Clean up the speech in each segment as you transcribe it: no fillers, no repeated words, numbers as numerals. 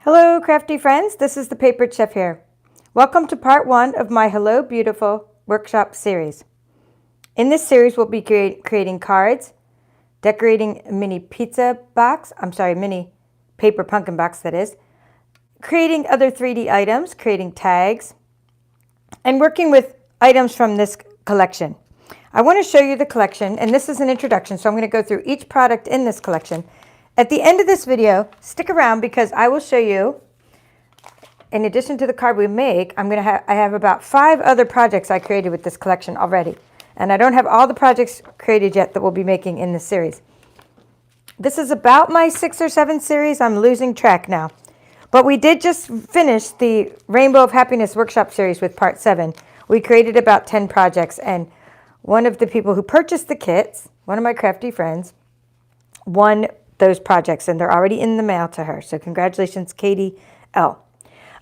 Hello, crafty friends. This is the Papered Chef here. Welcome to part 1 of my Hello Beautiful workshop series. In this series, we'll be creating cards, decorating a mini mini paper pumpkin box, that is, creating other 3D items, creating tags, and working with items from this collection. I want to show you the collection, and this is an introduction, so I'm going to go through each product in this collection. At the end of this video, stick around because I will show you, in addition to the card we make, I have about 5 other projects I created with this collection already. And I don't have all the projects created yet that we'll be making in this series. This is about my 6th or 7th series. I'm losing track now. But we did just finish the Rainbow of Happiness workshop series with part 7. We created about 10 projects, and one of the people who purchased the kits, one of my crafty friends, won those projects, and they're already in the mail to her. So congratulations, Katie L.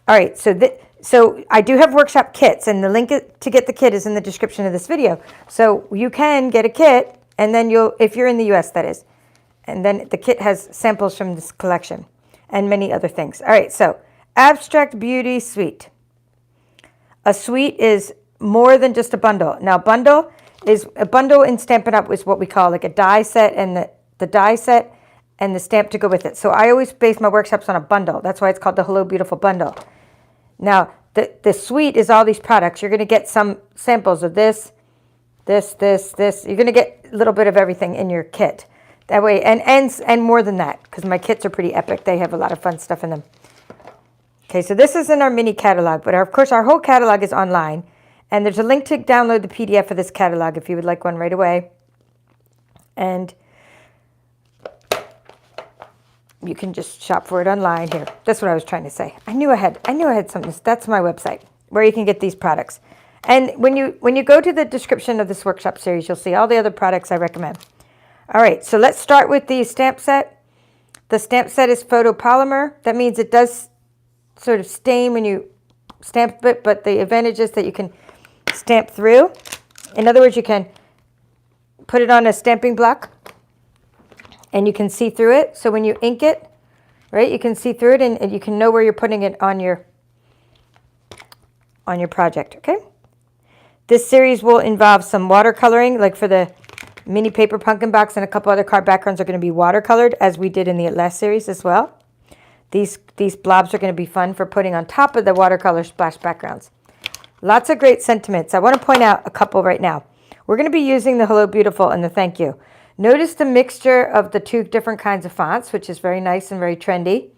All right, so I do have workshop kits, and the link to get the kit is in the description of this video. So you can get a kit, and then if you're in the US, that is. And then the kit has samples from this collection and many other things. All right, so Abstract Beauty Suite. A suite is more than just a bundle. Now, a bundle in Stampin' Up! Is what we call like a die set, and the die set and the stamp to go with it. So I always base my workshops on a bundle. That's why it's called the Hello Beautiful Bundle. Now, the suite is all these products. You're going to get some samples of this. You're going to get a little bit of everything in your kit. That way, and more than that, because my kits are pretty epic. They have a lot of fun stuff in them. Okay, so this is in our mini catalog, but of course our whole catalog is online. And there's a link to download the PDF of this catalog if you would like one right away. And you can just shop for it online here. That's what I was trying to say. I knew I had something. That's my website where you can get these products. And when you go to the description of this workshop series, you'll see all the other products I recommend. All right, so let's start with the stamp set. The stamp set is photopolymer. That means it does sort of stain when you stamp it, but the advantage is that you can stamp through. In other words, you can put it on a stamping block and you can see through it. So when you ink it, right, you can see through it, and you can know where you're putting it on your project, okay? This series will involve some watercoloring, like for the mini paper pumpkin box, and a couple other card backgrounds are going to be watercolored, as we did in the last series as well. These blobs are going to be fun for putting on top of the watercolor splash backgrounds. Lots of great sentiments. I want to point out a couple right now. We're going to be using the Hello Beautiful and the Thank You. Notice the mixture of the 2 different kinds of fonts, which is very nice and very trendy.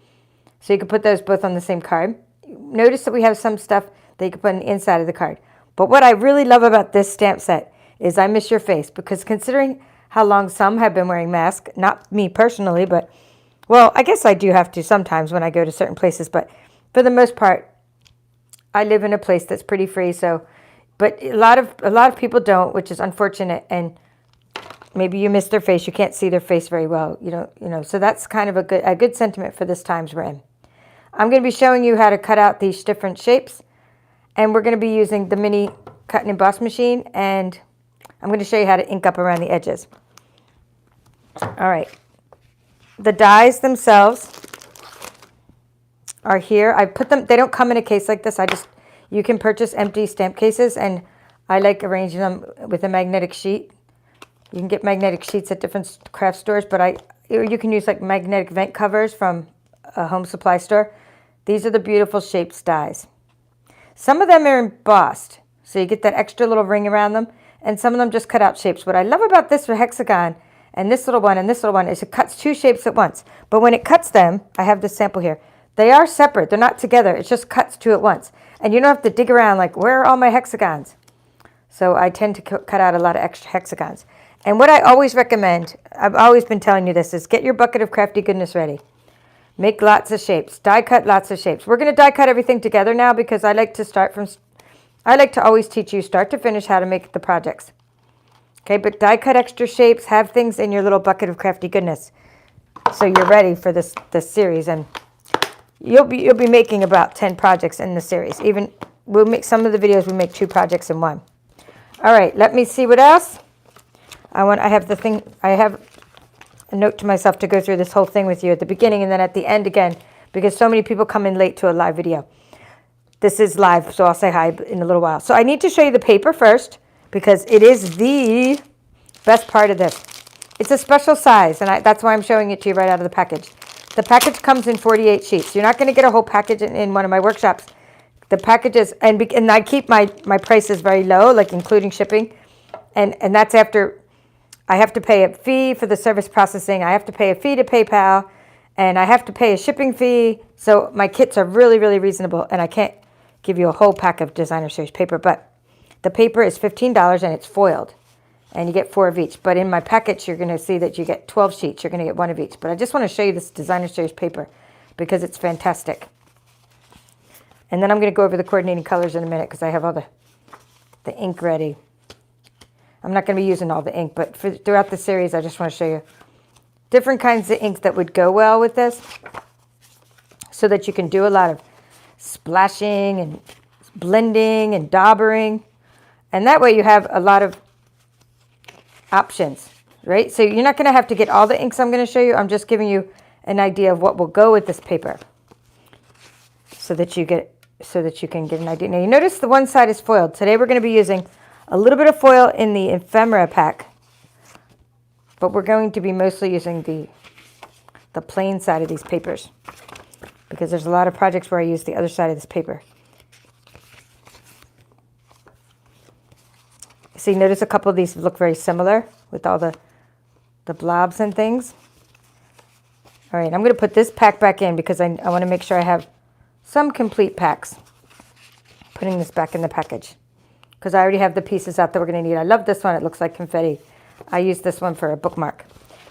So you can put those both on the same card. Notice that we have some stuff that you can put on the inside of the card. But what I really love about this stamp set is I miss your face, because considering how long some have been wearing masks, not me personally, but, well, I guess I do have to sometimes when I go to certain places, but for the most part, I live in a place that's pretty free. So, but a lot of people don't, which is unfortunate, and maybe you miss their face. You can't see their face very well, you know. So that's kind of a good sentiment for this times we're in. I'm going to be showing you how to cut out these different shapes, and we're going to be using the mini cut and emboss machine, and I'm going to show you how to ink up around the edges. All right. The dies themselves are here. I put them, they don't come in a case like this. You can purchase empty stamp cases, and I like arranging them with a magnetic sheet. You can get magnetic sheets at different craft stores, but you can use like magnetic vent covers from a home supply store. These are the beautiful shapes dies. Some of them are embossed, so you get that extra little ring around them, and some of them just cut out shapes. What I love about this for hexagon and this little one is it cuts 2 shapes at once. But when it cuts them, I have this sample here, they are separate. They're not together. It just cuts 2 at once. And you don't have to dig around like, where are all my hexagons? So I tend to cut out a lot of extra hexagons. And what I always recommend, I've always been telling you this, is get your bucket of crafty goodness ready. Make lots of shapes. Die cut lots of shapes. We're going to die cut everything together now, because I like to always teach you start to finish how to make the projects. Okay, but die cut extra shapes, have things in your little bucket of crafty goodness, so you're ready for this series. And you'll be making about 10 projects in the series. Even we'll make some of the videos, we make 2 projects in one. All right, let me see what else. I have a note to myself to go through this whole thing with you at the beginning, and then at the end again, because so many people come in late to a live video. This is live, so I'll say hi in a little while. So I need to show you the paper first because it is the best part of this. It's a special size, and that's why I'm showing it to you right out of the package. The package comes in 48 sheets. You're not going to get a whole package in one of my workshops. The packages, and I keep my prices very low, like including shipping, and that's after I have to pay a fee for the service processing. I have to pay a fee to PayPal, and I have to pay a shipping fee. So my kits are really, really reasonable, and I can't give you a whole pack of designer series paper, but the paper is $15 and it's foiled, and you get 4 of each. But in my package, you're going to see that you get 12 sheets. You're going to get 1 of each. But I just want to show you this designer series paper because it's fantastic. And then I'm going to go over the coordinating colors in a minute because I have all the ink ready. I'm not going to be using all the ink, but throughout the series, I just want to show you different kinds of inks that would go well with this so that you can do a lot of splashing and blending and daubering. And that way you have a lot of options, right? So you're not going to have to get all the inks I'm going to show you. I'm just giving you an idea of what will go with this paper so that you can get an idea. Now you notice the one side is foiled. Today we're going to be using a little bit of foil in the Ephemera Pack, but we're going to be mostly using the plain side of these papers because there's a lot of projects where I use the other side of this paper. See, notice a couple of these look very similar with all the blobs and things. All right, I'm going to put this pack back in because I want to make sure I have some complete packs. Putting this back in the package because I already have the pieces out that we're going to need. I love this one. It looks like confetti. I use this one for a bookmark.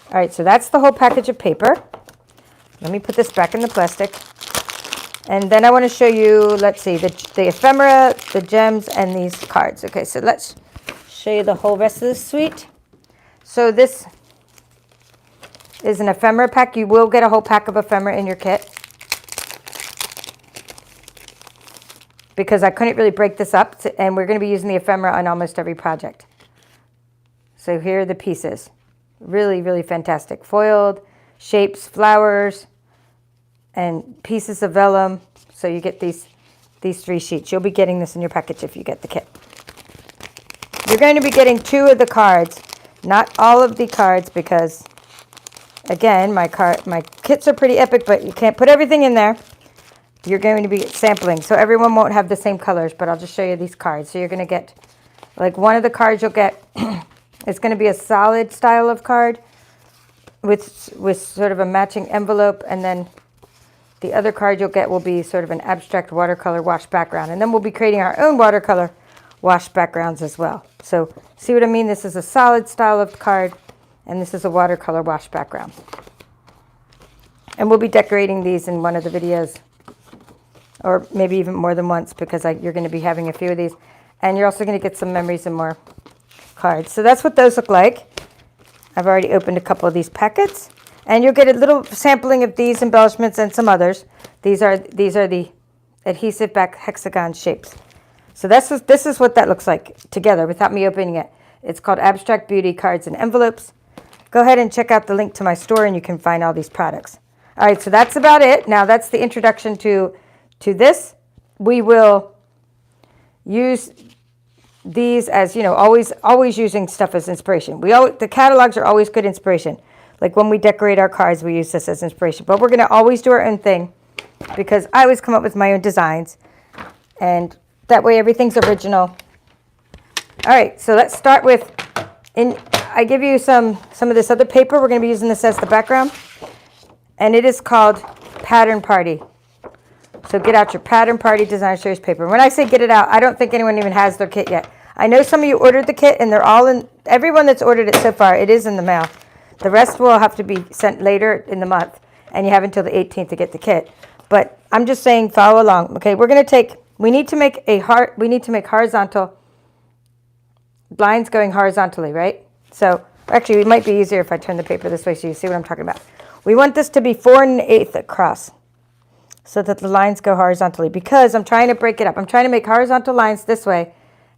All right, so that's the whole package of paper. Let me put this back in the plastic. And then I want to show you, let's see, the ephemera, the gems, and these cards. Okay, so let's show you the whole rest of this suite. So this is an ephemera pack. You will get a whole pack of ephemera in your kit because I couldn't really break this up, and we're going to be using the ephemera on almost every project. So here are the pieces. Really, really fantastic. Foiled, shapes, flowers, and pieces of vellum. So you get these 3 sheets. You'll be getting this in your package if you get the kit. You're going to be getting 2 of the cards, not all of the cards, because again, my kits are pretty epic, but you can't put everything in there. You're going to be sampling, so everyone won't have the same colors, but I'll just show you these cards. So you're going to get, like, one of the cards you'll get is going to be a solid style of card with sort of a matching envelope, and then the other card you'll get will be sort of an abstract watercolor wash background, and then we'll be creating our own watercolor wash backgrounds as well. So see what I mean? This is a solid style of card, and this is a watercolor wash background. And we'll be decorating these in one of the videos, or maybe even more than once, because you're going to be having a few of these. And you're also going to get some memories and more cards. So that's what those look like. I've already opened a couple of these packets. And you'll get a little sampling of these embellishments and some others. These are the adhesive back hexagon shapes. So this is what that looks like together without me opening it. It's called Abstract Beauty Cards and Envelopes. Go ahead and check out the link to my store and you can find all these products. All right, so that's about it. Now that's the introduction to this. We will use these as, always using stuff as inspiration. The catalogs are always good inspiration. Like when we decorate our cards, we use this as inspiration. But we're going to always do our own thing because I always come up with my own designs. And that way everything's original. All right, so let's start with, I give you some of this other paper. We're going to be using this as the background. And it is called Pattern Party. So get out your Pattern Party Designer Series paper. When I say get it out, I don't think anyone even has their kit yet. I know some of you ordered the kit and they're all in, everyone that's ordered it so far, it is in the mail. The rest will have to be sent later in the month, and you have until the 18th to get the kit. But I'm just saying, follow along. Okay, we need to make horizontal lines going horizontally, right? So actually, it might be easier if I turn the paper this way so you see what I'm talking about. We want this to be 4 1/8 across so that the lines go horizontally because I'm trying to break it up. I'm trying to make horizontal lines this way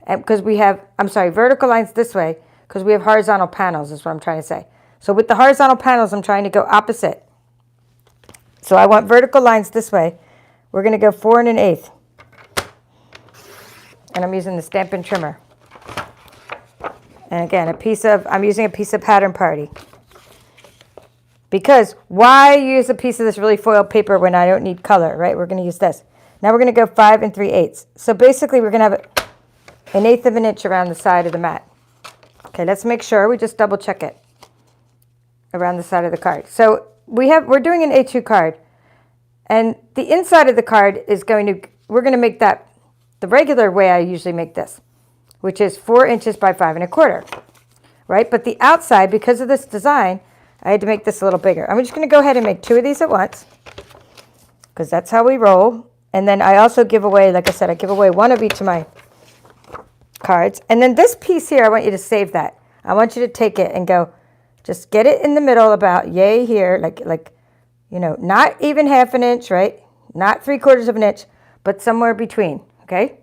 because vertical lines this way because we have horizontal panels is what I'm trying to say. So with the horizontal panels, I'm trying to go opposite. So I want vertical lines this way. We're going to go 4 1/8. And I'm using the Stampin' trimmer. And again, I'm using a piece of Pattern Party. Because why use a piece of this really foiled paper when I don't need color, right? We're going to use this. Now we're going to go 5 3/8. So basically we're going to have 1/8 of an inch around the side of the mat. Okay, let's make sure we just double check it around the side of the card. So we're doing an A2 card, and the inside of the card is we're going to make that the regular way I usually make this, which is 4 inches by 5 1/4, right? But the outside, because of this design, I had to make this a little bigger. I'm just going to go ahead and make 2 of these at once, because that's how we roll. And then I also give away, like I said, I give away 1 of each of my cards. And then this piece here, I want you to save that. I want you to take it and go, just get it in the middle about yay here, like you know, not even 1/2 inch, right? Not 3/4 of an inch, but somewhere between, okay?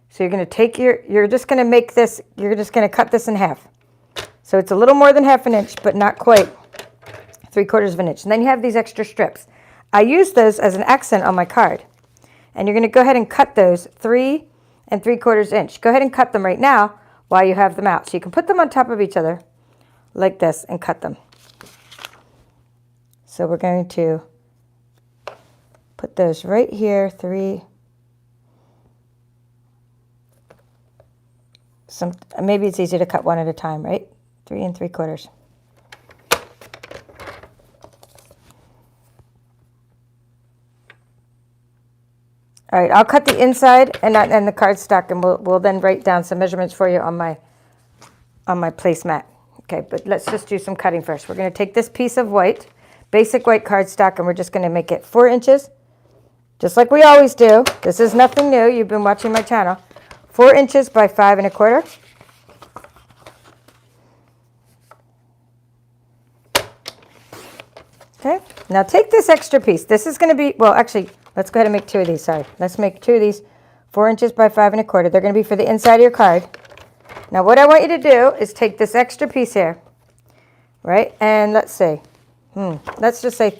So you're going to take you're just going to make this, you're just going to cut this in half. So it's a little more than 1/2 inch, but not quite 3/4 of an inch. And then you have these extra strips. I use those as an accent on my card. And you're going to go ahead and cut those 3 3/4 inch. Go ahead and cut them right now while you have them out. So you can put them on top of each other like this and cut them. So we're going to put those right here, 3. Maybe it's easy to cut one at a time, right? 3 3/4. All right, I'll cut the inside and the cardstock, and we'll then write down some measurements for you on my placemat. Okay, but let's just do some cutting first. We're going to take this piece of white, basic white cardstock, and we're just going to make it 4 inches, just like we always do. This is nothing new. You've been watching my channel. 4 inches by 5 1/4. Okay, now take this extra piece. This is going to be, well, actually, let's go ahead and make 2 of these. Sorry, let's make 2 of these, 4 inches by 5 1/4. They're going to be for the inside of your card. Now, what I want you to do is take this extra piece here, right? And let's see, let's just say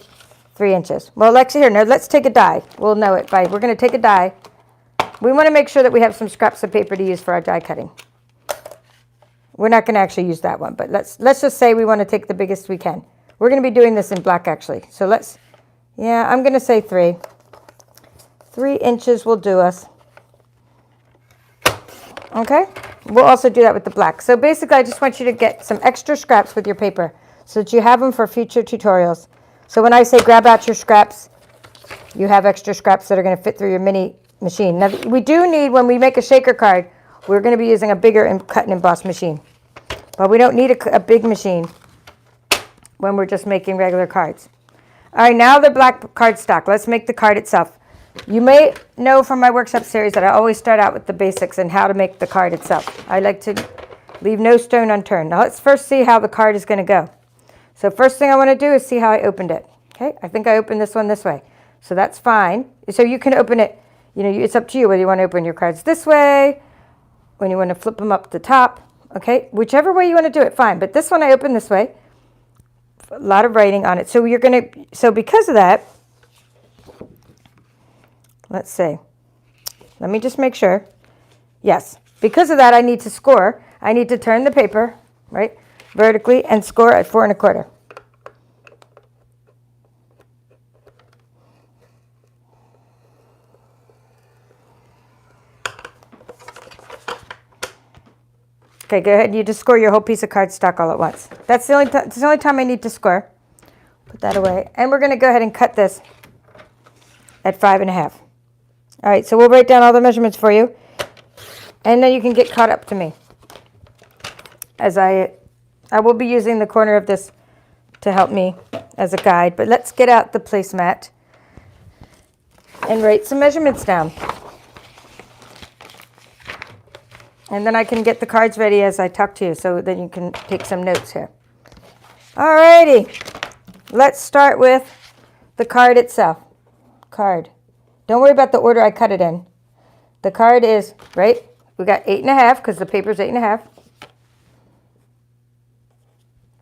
3 inches. Well, actually, here, no, let's take a die. We'll know it by, we're going to take a die. We want to make sure that we have some scraps of paper to use for our die cutting. We're not going to actually use that one, but let's just say we want to take the biggest we can. We're going to be doing this in black, actually. So I'm going to say 3. 3 inches will do us. Okay? We'll also do that with the black. So basically, I just want you to get some extra scraps with your paper so that you have them for future tutorials. So when I say grab out your scraps, you have extra scraps that are going to fit through your mini machine. Now, we do need, when we make a shaker card, we're going to be using a bigger cut and emboss machine. But we don't need a big machine when we're just making regular cards. All right, now the black cardstock. Let's make the card itself. You may know from my workshop series that I always start out with the basics and how to make the card itself. I like to leave no stone unturned. Now let's first see how the card is going to go. So first thing I want to do is see how I opened it. Okay, I think I opened this one this way. So that's fine. So you can open it, you know, it's up to you whether you want to open your cards this way, when you want to flip them up the top. Okay, whichever way you want to do it, fine. But this one I opened this way. A lot of writing on it. So so because of that, let's see. Let me just make sure. Yes, because of that, I need to score. I need to turn the paper, right, vertically and score at 4 1/4. Okay, go ahead. You just score your whole piece of cardstock all at once. That's the only time I need to score. Put that away. And we're going to go ahead and cut this at 5 1/2. All right, so we'll write down all the measurements for you. And then you can get caught up to me. As I will be using the corner of this to help me as a guide. But let's get out the placemat and write some measurements down. And then I can get the cards ready as I talk to you, so then you can take some notes here. All righty. Let's start with the card itself. Card. Don't worry about the order I cut it in. The card is, right, we got 8 1/2 because the paper's 8 1/2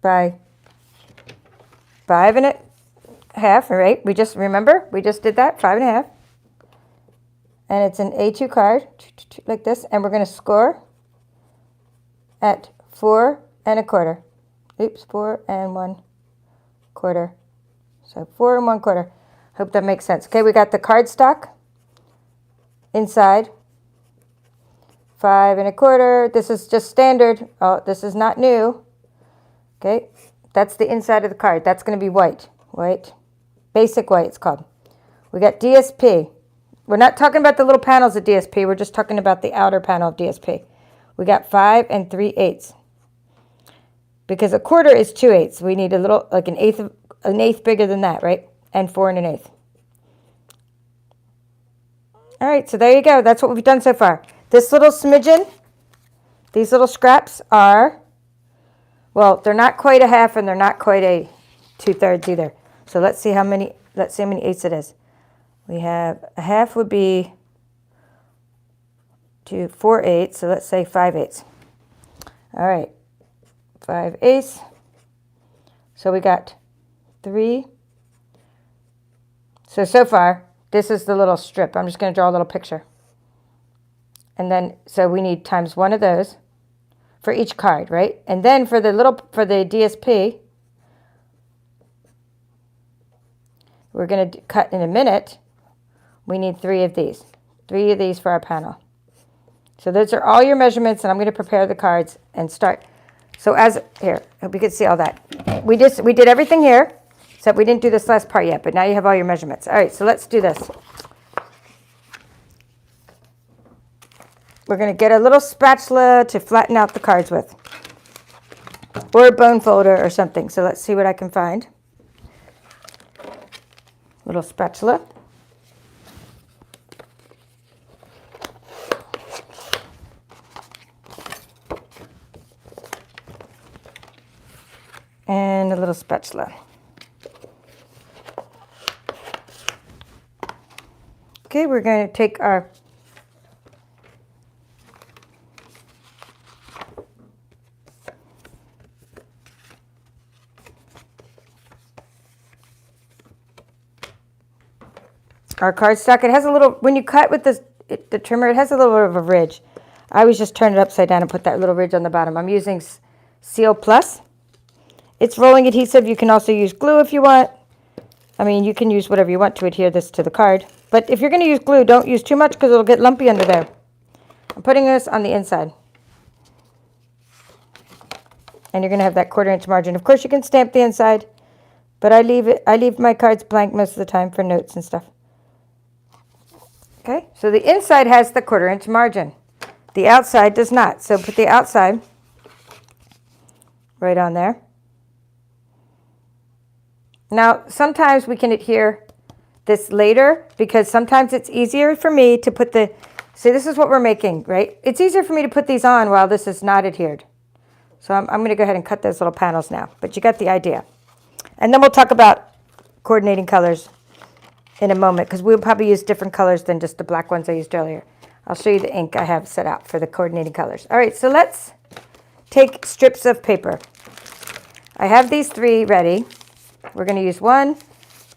by 5 1/4. half, right? We just did that, 5.5. And it's an A2 card, like this. And we're going to score at 4 1/4. Oops, 4 1/4. So 4 1/4. Hope that makes sense. Okay, we got the cardstock inside. 5 1/4. This is just standard. Oh, this is not new. Okay, that's the inside of the card. That's going to be white. White. Basic white, it's called. We got DSP. We're not talking about the little panels of DSP. We're just talking about the outer panel of DSP. We got 5 3/8. Because 1/4 is 2/8. We need a little, like an eighth bigger than that, right? And 4 1/8. All right, so there you go. That's what we've done so far. This little smidgen, these little scraps are, well, they're not quite a half and they're not quite a 2/3 either. So let's see how many eighths it is. We have a half would be 4/8, so let's say 5/8. All right, 5/8. So we got 3. So far, this is the little strip. I'm just going to draw a little picture. And then, so we need times 1 of those for each card, right? And then for the DSP, we're going to cut in a minute. We need 3 of these. 3 of these for our panel. So those are all your measurements, and I'm going to prepare the cards and start. So here, hope you can see all that. We did everything here, except we didn't do this last part yet, but now you have all your measurements. All right, so let's do this. We're going to get a little spatula to flatten out the cards with, or a bone folder or something. So let's see what I can find. Little spatula. And a little spatula. Okay, we're going to take our cardstock. It has a little, when you cut with the trimmer, it has a little bit of a ridge. I always just turn it upside down and put that little ridge on the bottom. I'm using Seal Plus. It's rolling adhesive. You can also use glue if you want. I mean, you can use whatever you want to adhere this to the card. But if you're going to use glue, don't use too much because it'll get lumpy under there. I'm putting this on the inside. And you're going to have that 1/4 inch margin. Of course, you can stamp the inside, but I leave my cards blank most of the time for notes and stuff. Okay, so the inside has the 1/4 inch margin. The outside does not. So put the outside right on there. Now, sometimes we can adhere this later because sometimes it's easier for me to put see, this is what we're making, right? It's easier for me to put these on while this is not adhered. So I'm going to go ahead and cut those little panels now, but you got the idea. And then we'll talk about coordinating colors in a moment because we'll probably use different colors than just the black ones I used earlier. I'll show you the ink I have set out for the coordinating colors. All right, so let's take strips of paper. I have these 3 ready. We're going to use 1,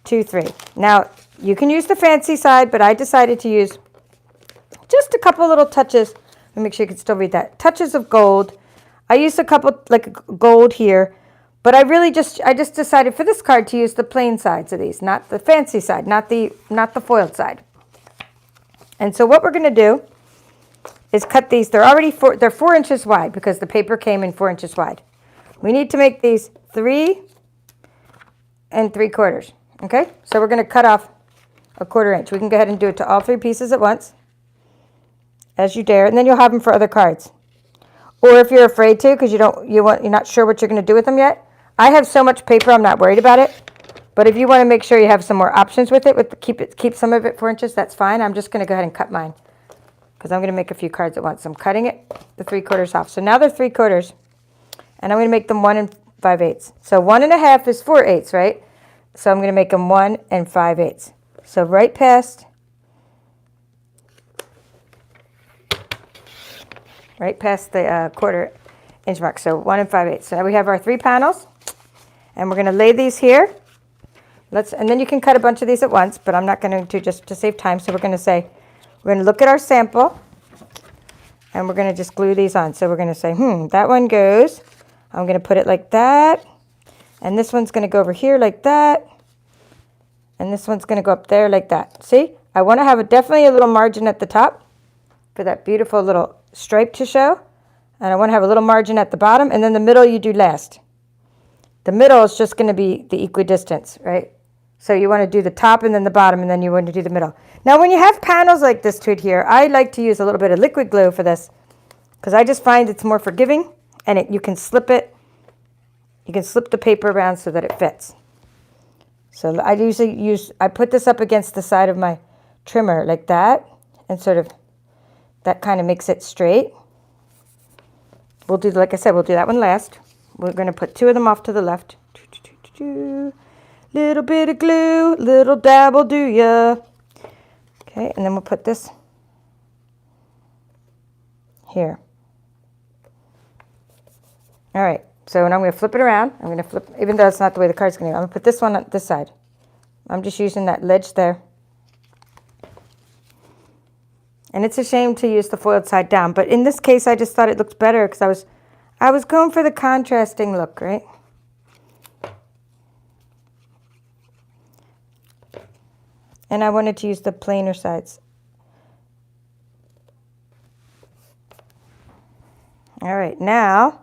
2, 3. Now, you can use the fancy side, but I decided to use just a couple little touches. Let me make sure you can still read that. Touches of gold. I used a couple, like gold here, but I just decided for this card to use the plain sides of these, not the fancy side, not the foiled side. And so what we're going to do is cut these. They're 4 inches wide because the paper came in 4 inches wide. We need to make these 3 3/4. Okay, so we're going to cut off a 1/4 inch. We can go ahead and do it to all 3 pieces at once, as you dare, and then you'll have them for other cards. Or if you're afraid to, because you're not sure what you're going to do with them yet. I have so much paper, I'm not worried about it. But if you want to make sure you have some more options with it, keep some of it 4 inches, that's fine. I'm just going to go ahead and cut mine because I'm going to make a few cards at once. So I'm cutting it the 3/4 off. So now they're 3/4, and I'm going to make them 1 5/8. So 1 1/2 is 4/8, right? So I'm going to make them 1 5/8. So right past the 1/4 inch mark. So 1 5/8. So now we have our 3 panels, and we're going to lay these here. and then you can cut a bunch of these at once, but I'm not going to just to save time. So we're going to look at our sample, and we're going to just glue these on. So we're going to say, that one goes, I'm going to put it like that, and this one's going to go over here like that, and this one's going to go up there like that. See, I want to have definitely a little margin at the top for that beautiful little stripe to show, and I want to have a little margin at the bottom, and then the middle you do last. The middle is just going to be the equidistance, right? So you want to do the top and then the bottom, and then you want to do the middle. Now, when you have panels like this to adhere, I like to use a little bit of liquid glue for this because I just find it's more forgiving, and you can slip it. You can slip the paper around so that it fits. So I put this up against the side of my trimmer like that, and sort of that kind of makes it straight. We'll do, like I said, we'll do that one last. We're going to put 2 of them off to the left. Little bit of glue, little dab will do ya. Okay, and then we'll put this here. All right, so now I'm going to flip it around. I'm going to flip, even though it's not the way the card's going to go. I'm going to put this one on this side. I'm just using that ledge there. And it's a shame to use the foiled side down, but in this case, I just thought it looked better because I was going for the contrasting look, right? And I wanted to use the plainer sides. All right, now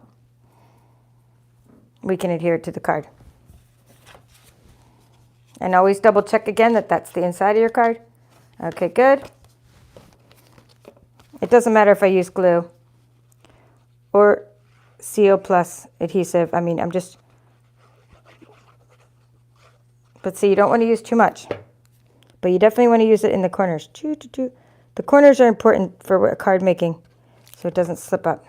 we can adhere it to the card. And always double check again that that's the inside of your card. Okay, good. It doesn't matter if I use glue or Seal Plus adhesive. I mean, but see, you don't want to use too much. But you definitely want to use it in the corners. The corners are important for card making, so it doesn't slip up.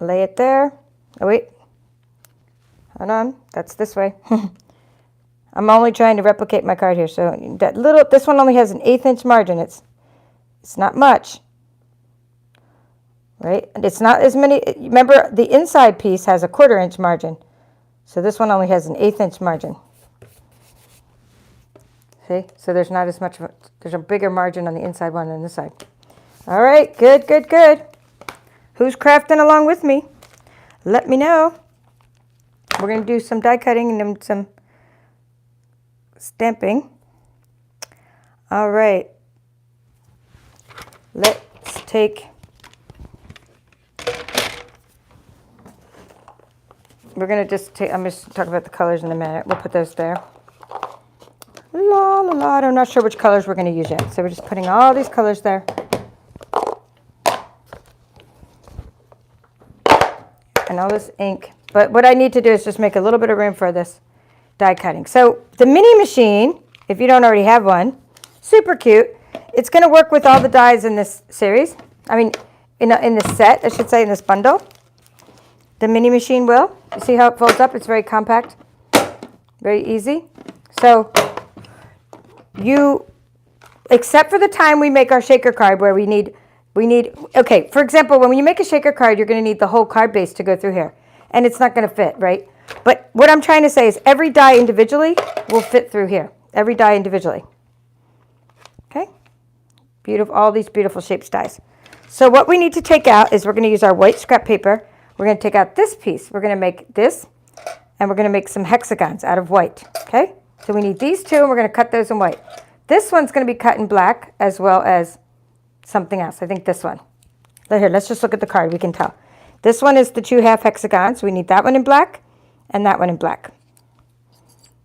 Lay it there. Oh, wait. Hold on. That's this way. I'm only trying to replicate my card here. So this one only has an 1/8 inch margin. It's not much. Right? And it's not as many. Remember, the inside piece has a 1/4 inch margin. So this one only has an 1/8 inch margin. See? So there's not as much, there's a bigger margin on the inside one than this side. All right, good, good, good. Who's crafting along with me? Let me know. We're going to do some die cutting and then some stamping. All right. Let's take, we're going to just take, I'm just talking about the colors in a minute. We'll put those there. La la la, I'm not sure which colors we're going to use yet. So we're just putting all these colors there. And all this ink. But what I need to do is just make a little bit of room for this die cutting. So the mini machine, if you don't already have one, super cute. It's going to work with all the dies in this series. I mean, in this set, I should say, in this bundle. The mini machine will. You see how it folds up? It's very compact. Very easy. So except for the time we make our shaker card where we need, okay, for example, when you make a shaker card, you're going to need the whole card base to go through here. And it's not going to fit, right? But what I'm trying to say is every die individually will fit through here. Every die individually. Okay? Beautiful, all these beautiful shapes dies. So what we need to take out is we're going to use our white scrap paper. We're going to take out this piece. We're going to make this, and we're going to make some hexagons out of white. Okay? So we need these two, and we're going to cut those in white. This one's going to be cut in black as well as something else. I think this one. Here, let's just look at the card. We can tell. This one is the 2 half hexagons. So we need that one in black and that one in black.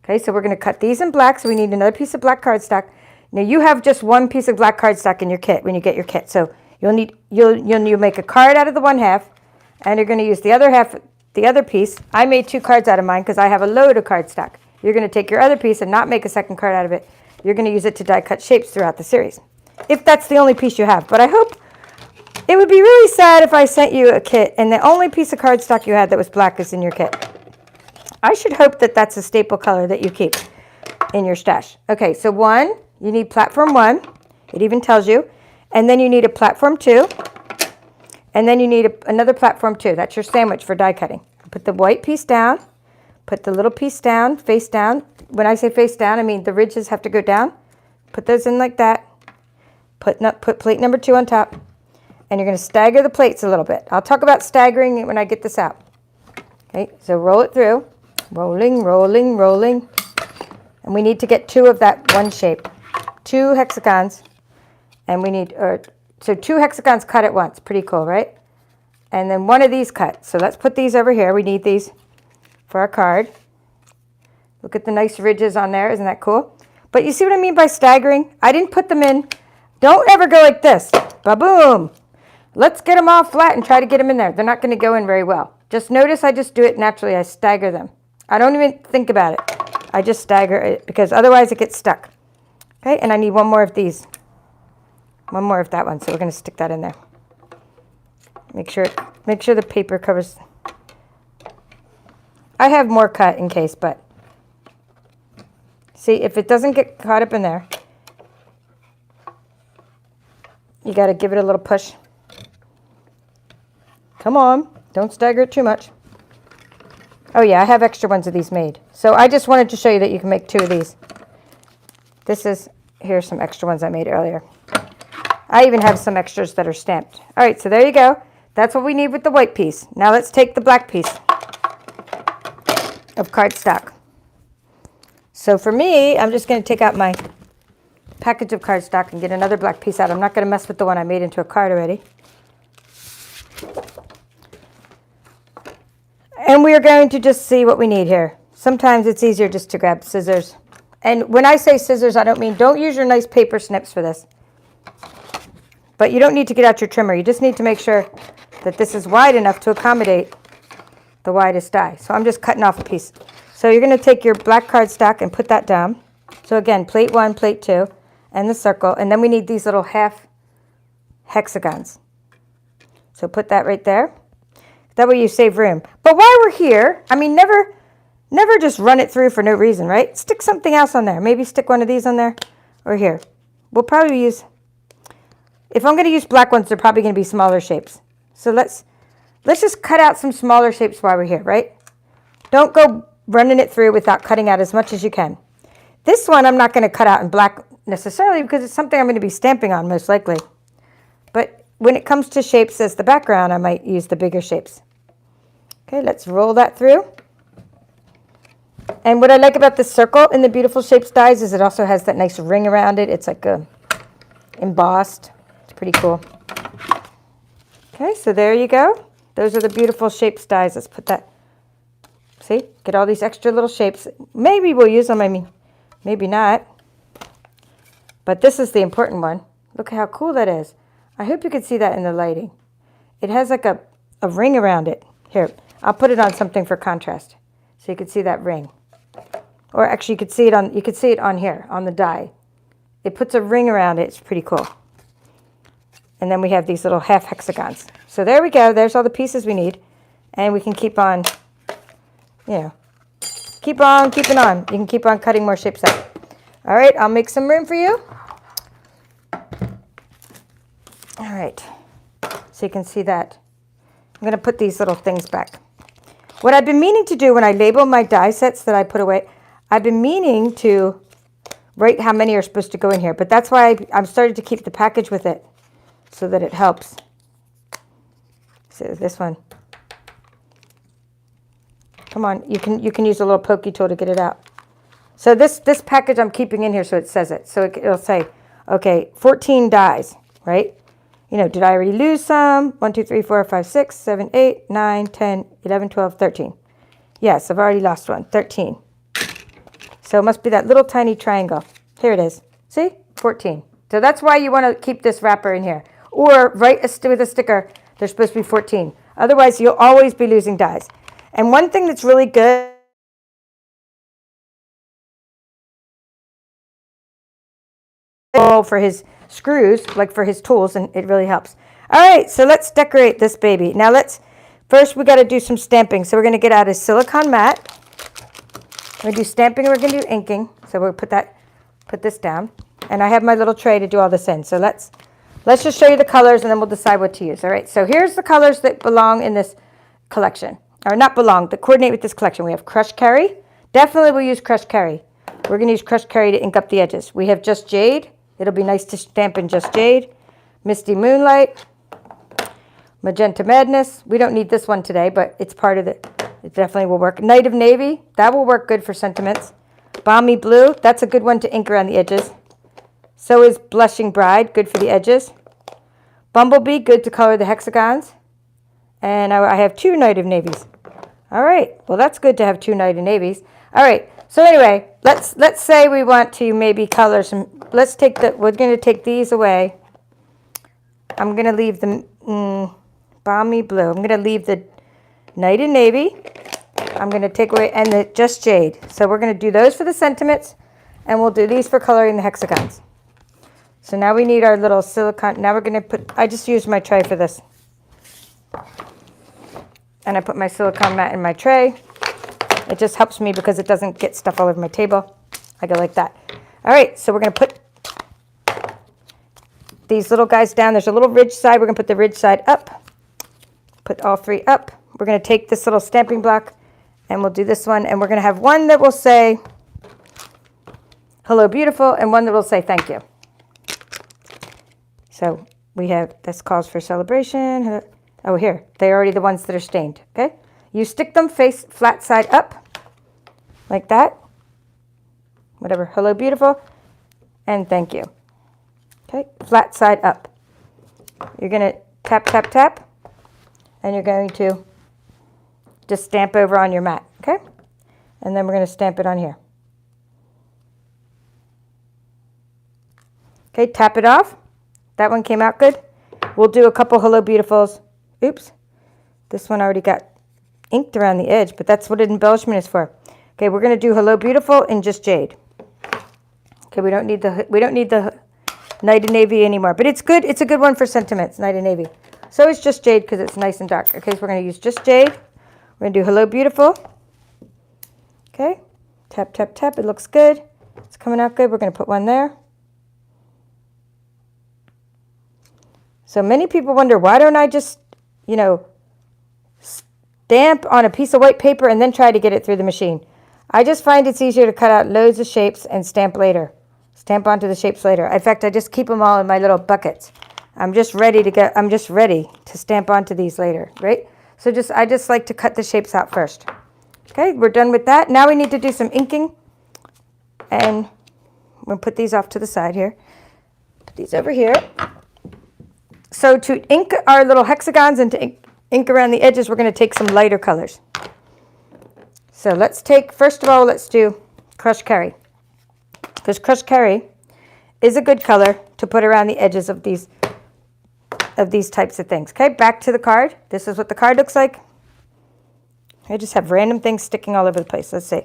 Okay, so we're going to cut these in black. So we need another piece of black cardstock. Now you have just one piece of black cardstock in your kit when you get your kit. So you'll make a card out of the 1 half, and you're going to use the other half, the other piece. I made 2 cards out of mine because I have a load of cardstock. You're going to take your other piece and not make a second card out of it. You're going to use it to die cut shapes throughout the series, if that's the only piece you have. But I hope, it would be really sad if I sent you a kit and the only piece of cardstock you had that was black is in your kit. I should hope that that's a staple color that you keep in your stash. Okay, so you need platform 1. It even tells you. And then you need a platform 2. And then you need another platform 2. That's your sandwich for die cutting. Put the white piece down. Put the little piece down, face down. When I say face down, I mean the ridges have to go down. Put those in like that. Put plate number 2 on top. And you're going to stagger the plates a little bit. I'll talk about staggering it when I get this out. Okay, so roll it through. Rolling, rolling, rolling. And we need to get 2 of that one shape. 2 hexagons. And we need, so 2 hexagons cut at once. Pretty cool, right? And then 1 of these cut. So let's put these over here. We need these for our card. Look at the nice ridges on there. Isn't that cool? But you see what I mean by staggering? I didn't put them in. Don't ever go like this. Ba-boom. Let's get them all flat and try to get them in there. They're not going to go in very well. Just notice I just do it naturally. I stagger them. I don't even think about it. I just stagger it because otherwise it gets stuck. Okay, and I need 1 more of these. 1 more of that one. So we're going to stick that in there. Make sure the paper covers. I have more cut in case, but see, if it doesn't get caught up in there, you got to give it a little push. Come on, don't stagger it too much. Oh yeah, I have extra ones of these made. So I just wanted to show you that you can make 2 of these. Here's some extra ones I made earlier. I even have some extras that are stamped. All right, so there you go. That's what we need with the white piece. Now let's take the black piece of cardstock. So for me, I'm just going to take out my package of cardstock and get another black piece out. I'm not going to mess with the one I made into a card already. And we are going to just see what we need here. Sometimes it's easier just to grab scissors. And when I say scissors, I don't use your nice paper snips for this. But you don't need to get out your trimmer. You just need to make sure that this is wide enough to accommodate the widest die. So I'm just cutting off a piece. So you're going to take your black cardstock and put that down. So again, plate 1, plate 2, and the circle. And then we need these little half hexagons. So put that right there. That way you save room. But while we're here, I mean, never just run it through for no reason, right? Stick something else on there. Maybe stick one of these on there or here. We'll probably use, if I'm going to use black ones, they're probably going to be smaller shapes. So let's just cut out some smaller shapes while we're here, right? Don't go running it through without cutting out as much as you can. This one I'm not going to cut out in black necessarily because it's something I'm going to be stamping on most likely. But when it comes to shapes as the background, I might use the bigger shapes. Okay, let's roll that through. And what I like about this circle in the Beautiful Shapes dies is it also has that nice ring around it. It's like embossed. It's pretty cool. Okay, so there you go. Those are the Beautiful Shapes dies. Let's put that. See, get all these extra little shapes. Maybe we'll use them, I mean, maybe not. But this is the important one. Look how cool that is. I hope you can see that in the lighting. It has like a ring around it. Here, I'll put it on something for contrast so you can see that ring. Or actually you could see it on here, on the die. It puts a ring around it. It's pretty cool. And then we have these little half hexagons. So there we go. There's all the pieces we need. And we can keep on, keep on keeping on. You can keep on cutting more shapes out. All right, I'll make some room for you. All right, so you can see that. I'm going to put these little things back. What I've been meaning to do when I label my die sets that I put away, I've been meaning to write how many are supposed to go in here. But that's why I'm starting to keep the package with it so that it helps. So this one. Come on, you can use a little pokey tool to get it out. So this package I'm keeping in here so it says it. So it'll say, okay, 14 dies, right? Did I already lose some? 1, 2, 3, 4, 5, 6, 7, 8, 9, 10, 11, 12, 13. Yes, I've already lost one, 13. So it must be that little tiny triangle. Here it is. See? 14. So that's why you want to keep this wrapper in here. Or write with a sticker, there's supposed to be 14. Otherwise, you'll always be losing dies. And one thing that's really good for his screws, like for his tools, and it really helps. All right, so let's decorate this baby. Now first we got to do some stamping. So we're going to get out a silicone mat. We're going to do stamping and we're going to do inking. So we'll put this down. And I have my little tray to do all this in. So let's just show you the colors and then we'll decide what to use. All right, so here's the colors that belong in this collection. or not belong, that coordinate with this collection. We have crushed Kerry. Definitely we'll use crushed Kerry. We're going to use crushed Kerry to ink up the edges. We have Just Jade. It'll be nice to stamp in Just Jade. Misty Moonlight. Magenta Madness. We don't need this one today, but it's part of it. It definitely will work. Night of Navy. That will work good for sentiments. Balmy Blue. That's a good one to ink around the edges. So is Blushing Bride. Good for the edges. Bumblebee. Good to color the hexagons. And I have 2 Night of Navies. All right. Well, that's good to have 2 Night of Navies. All right. So anyway, let's say we want to maybe color some. Let's take we're going to take these away. I'm going to leave the Balmy Blue. I'm going to leave the Night of Navy. I'm going to take away, and the Just Jade. So we're going to do those for the sentiments, and we'll do these for coloring the hexagons. So now we need our little silicone. Now we're going to put, I just used my tray for this. And I put my silicone mat in my tray. It just helps me because it doesn't get stuff all over my table. I go like that. All right, so we're going to put these little guys down. There's a little ridge side. We're going to put the ridge side up. Put all 3 up. We're going to take this little stamping block, and we'll do this one. And we're going to have one that will say, hello, beautiful, and one that will say, thank you. So we have, this calls for celebration. Oh, here, they're already the ones that are stained, okay? You stick them face flat side up, like that. Whatever, hello, beautiful, and thank you. Okay, flat side up. You're gonna tap, tap, tap, and you're going to just stamp over on your mat, okay? And then we're gonna stamp it on here. Okay, tap it off. That one came out good. We'll do a couple hello, beautifuls. Oops, this one already got inked around the edge, but that's what embellishment is for. Okay, we're going to do hello, beautiful in Just Jade. Okay, we don't need the Night of Navy anymore, but it's good. It's a good one for sentiments, Night of Navy. So it's Just Jade because it's nice and dark. Okay, so we're going to use Just Jade. We're going to do hello, beautiful. Okay, tap, tap, tap. It looks good. It's coming out good. We're going to put one there. So many people wonder, why don't I just, you know, stamp on a piece of white paper and then try to get it through the machine? I just find it's easier to cut out loads of shapes and stamp later. Stamp onto the shapes later. In fact, I just keep them all in my little buckets. I'm just ready to stamp onto these later, right? So I just like to cut the shapes out first. Okay, we're done with that. Now we need to do some inking. And we'll put these off to the side here. Put these over here. So to ink our little hexagons and to ink around the edges, we're going to take some lighter colors. So first of all, let's do crushed Kerry. Because crushed Kerry is a good color to put around the edges of these types of things. Okay, back to the card. This is what the card looks like. I just have random things sticking all over the place. Let's see.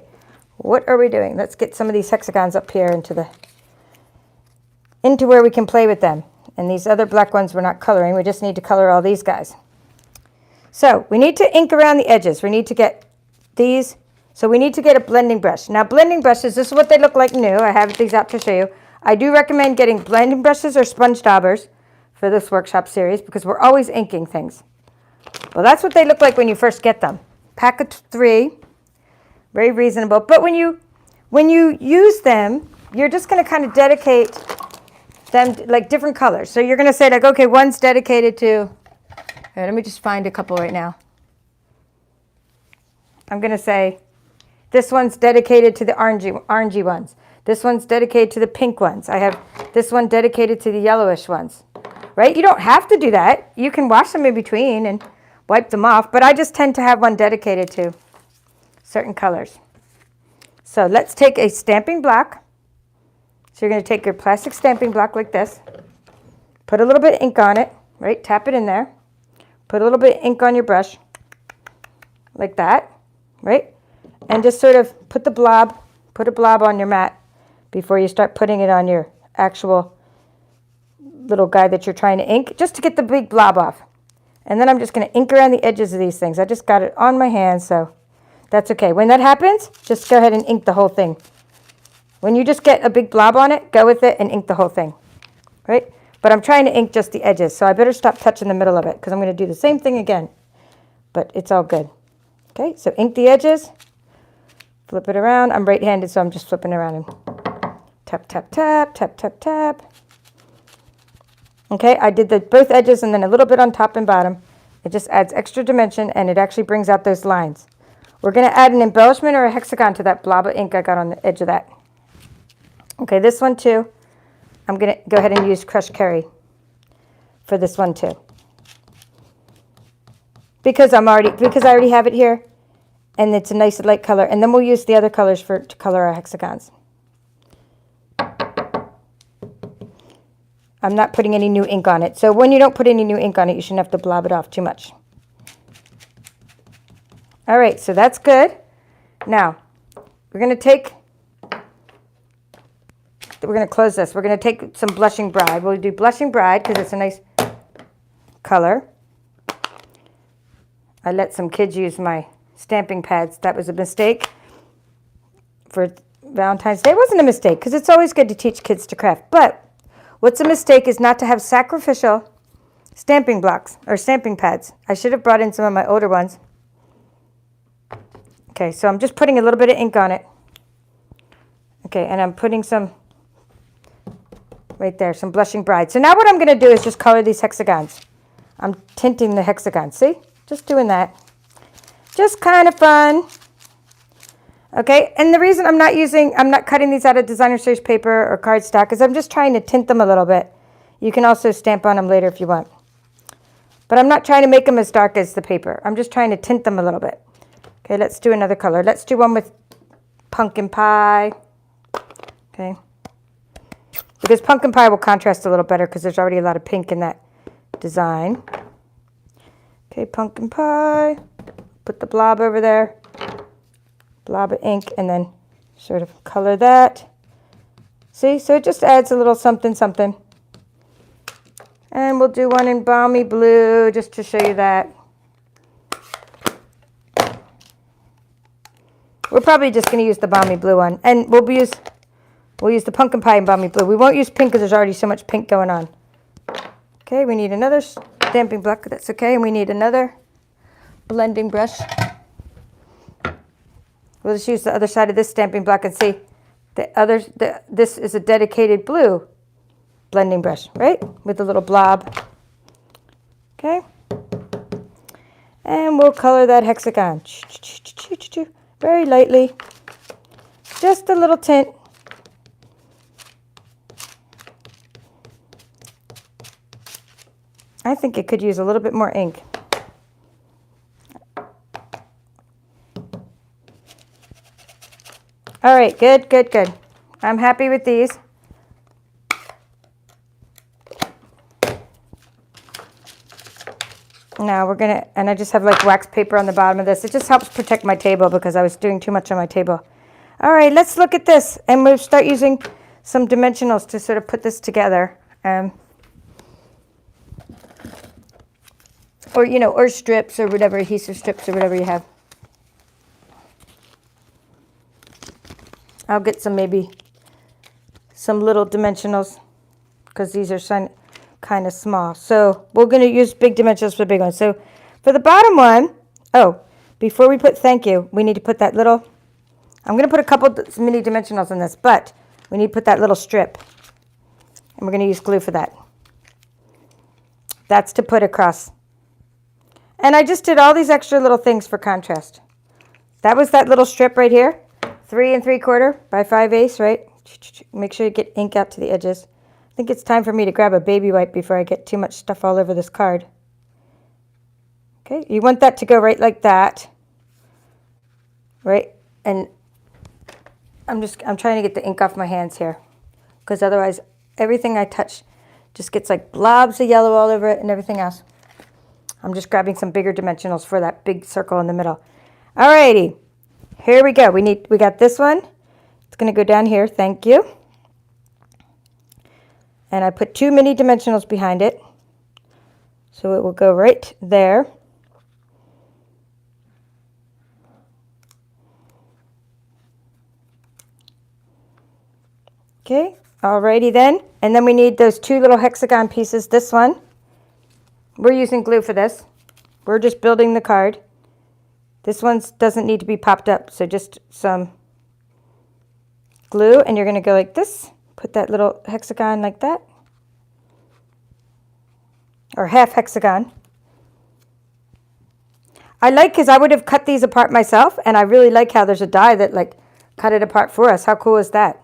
What are we doing? Let's get some of these hexagons up here into where we can play with them. And these other black ones we're not coloring. We just need to color all these guys. So we need to ink around the edges. We need to get these. So we need to get a blending brush. Now blending brushes, this is what they look like new. I have these out to show you. I do recommend getting blending brushes or sponge daubers for this workshop series because we're always inking things. Well, that's what they look like when you first get them. Pack of 3, very reasonable. But when you use them, you're just going to kind of dedicate them like different colors. So you're going to say like, okay, one's dedicated to, here, let me just find a couple right now. I'm going to say this one's dedicated to the orangey ones. This one's dedicated to the pink ones. I have this one dedicated to the yellowish ones, right? You don't have to do that. You can wash them in between and wipe them off, but I just tend to have one dedicated to certain colors. So let's take a stamping block. So you're going to take your plastic stamping block like this, put a little bit of ink on it, right? Tap it in there. Put a little bit of ink on your brush, like that, right? And just sort of put a blob on your mat before you start putting it on your actual little guy that you're trying to ink, just to get the big blob off. And then I'm just going to ink around the edges of these things. I just got it on my hand, so that's okay. When that happens, just go ahead and ink the whole thing. When you just get a big blob on it, go with it and ink the whole thing, right? But I'm trying to ink just the edges, so I better stop touching the middle of it because I'm going to do the same thing again, but it's all good. Okay, so ink the edges, flip it around. I'm right-handed, so I'm just flipping around and tap, tap, tap, tap, tap, tap. Okay, I did both edges and then a little bit on top and bottom. It just adds extra dimension and it actually brings out those lines. We're going to add an embellishment or a hexagon to that blob of ink I got on the edge of that. Okay, this one too. I'm going to go ahead and use crushed curry for this one too. Because I already have it here and it's a nice light color. And then we'll use the other colors to color our hexagons. I'm not putting any new ink on it. So when you don't put any new ink on it, you shouldn't have to blob it off too much. All right, so that's good. Now, we're going to close this. We're going to take some Blushing Bride. We'll do Blushing Bride because it's a nice color. I let some kids use my stamping pads. That was a mistake for Valentine's Day. It wasn't a mistake because it's always good to teach kids to craft. But what's a mistake is not to have sacrificial stamping blocks or stamping pads. I should have brought in some of my older ones. Okay, so I'm just putting a little bit of ink on it. Okay, and I'm putting some right there, some Blushing Bride. So now what I'm going to do is just color these hexagons. I'm tinting the hexagons. See? Just doing that. Just kind of fun. Okay, and the reason I'm not cutting these out of designer series paper or cardstock is I'm just trying to tint them a little bit. You can also stamp on them later if you want. But I'm not trying to make them as dark as the paper. I'm just trying to tint them a little bit. Okay, let's do another color. Let's do one with pumpkin pie. Okay. Because pumpkin pie will contrast a little better because there's already a lot of pink in that design. Okay, pumpkin pie. Put the blob over there. Blob of ink and then sort of color that. See, so it just adds a little something, something. And we'll do one in balmy blue just to show you that. We're probably just going to use the balmy blue one. And we'll use the pumpkin pie in balmy blue. We won't use pink because there's already so much pink going on. Okay, we need another stamping block. That's okay. And we need another blending brush. We'll just use the other side of this stamping block and see. This is a dedicated blue blending brush, right? With a little blob. Okay. And we'll color that hexagon. Very lightly. Just a little tint. I think it could use a little bit more ink. All right, good, good, good. I'm happy with these. Now we're gonna, and I just have like wax paper on the bottom of this. It just helps protect my table because I was doing too much on my table. All right, let's look at this. And we'll start using some dimensionals to sort of put this together. Or strips or whatever, adhesive strips or whatever you have. I'll get maybe some little dimensionals because these are kind of small. So we're going to use big dimensionals for the big ones. So for the bottom one, before we put thank you, we need to put that little, I'm going to put a couple mini dimensionals in this, but we need to put that little strip. And we're going to use glue for that. That's to put across. And I just did all these extra little things for contrast. That was that little strip right here. 3 3/4 by 5/8, right? Make sure you get ink out to the edges. I think it's time for me to grab a baby wipe before I get too much stuff all over this card. Okay, you want that to go right like that. Right? And I'm trying to get the ink off my hands here. Because otherwise everything I touch just gets like blobs of yellow all over it and everything else. I'm just grabbing some bigger dimensionals for that big circle in the middle. Alrighty, here we go. We got this one. It's going to go down here. Thank you. And I put 2 mini dimensionals behind it, so it will go right there. Okay, alrighty then. And then we need those 2 little hexagon pieces. This one. We're using glue for this. We're just building the card. This one doesn't need to be popped up, so just some glue, and you're going to go like this. Put that little hexagon like that, or half hexagon. I like, because I would have cut these apart myself, and I really like how there's a die that like cut it apart for us. How cool is that?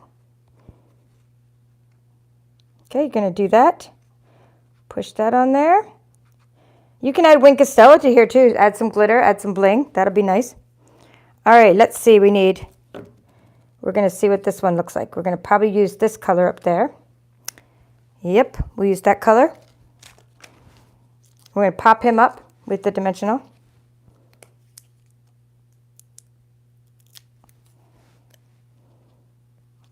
Okay, you're going to do that. Push that on there. You can add Wink of Stella to here too. Add some glitter, add some bling. That'll be nice. All right, let's see. We're going to see what this one looks like. We're going to probably use this color up there. Yep, we'll use that color. We're going to pop him up with the dimensional.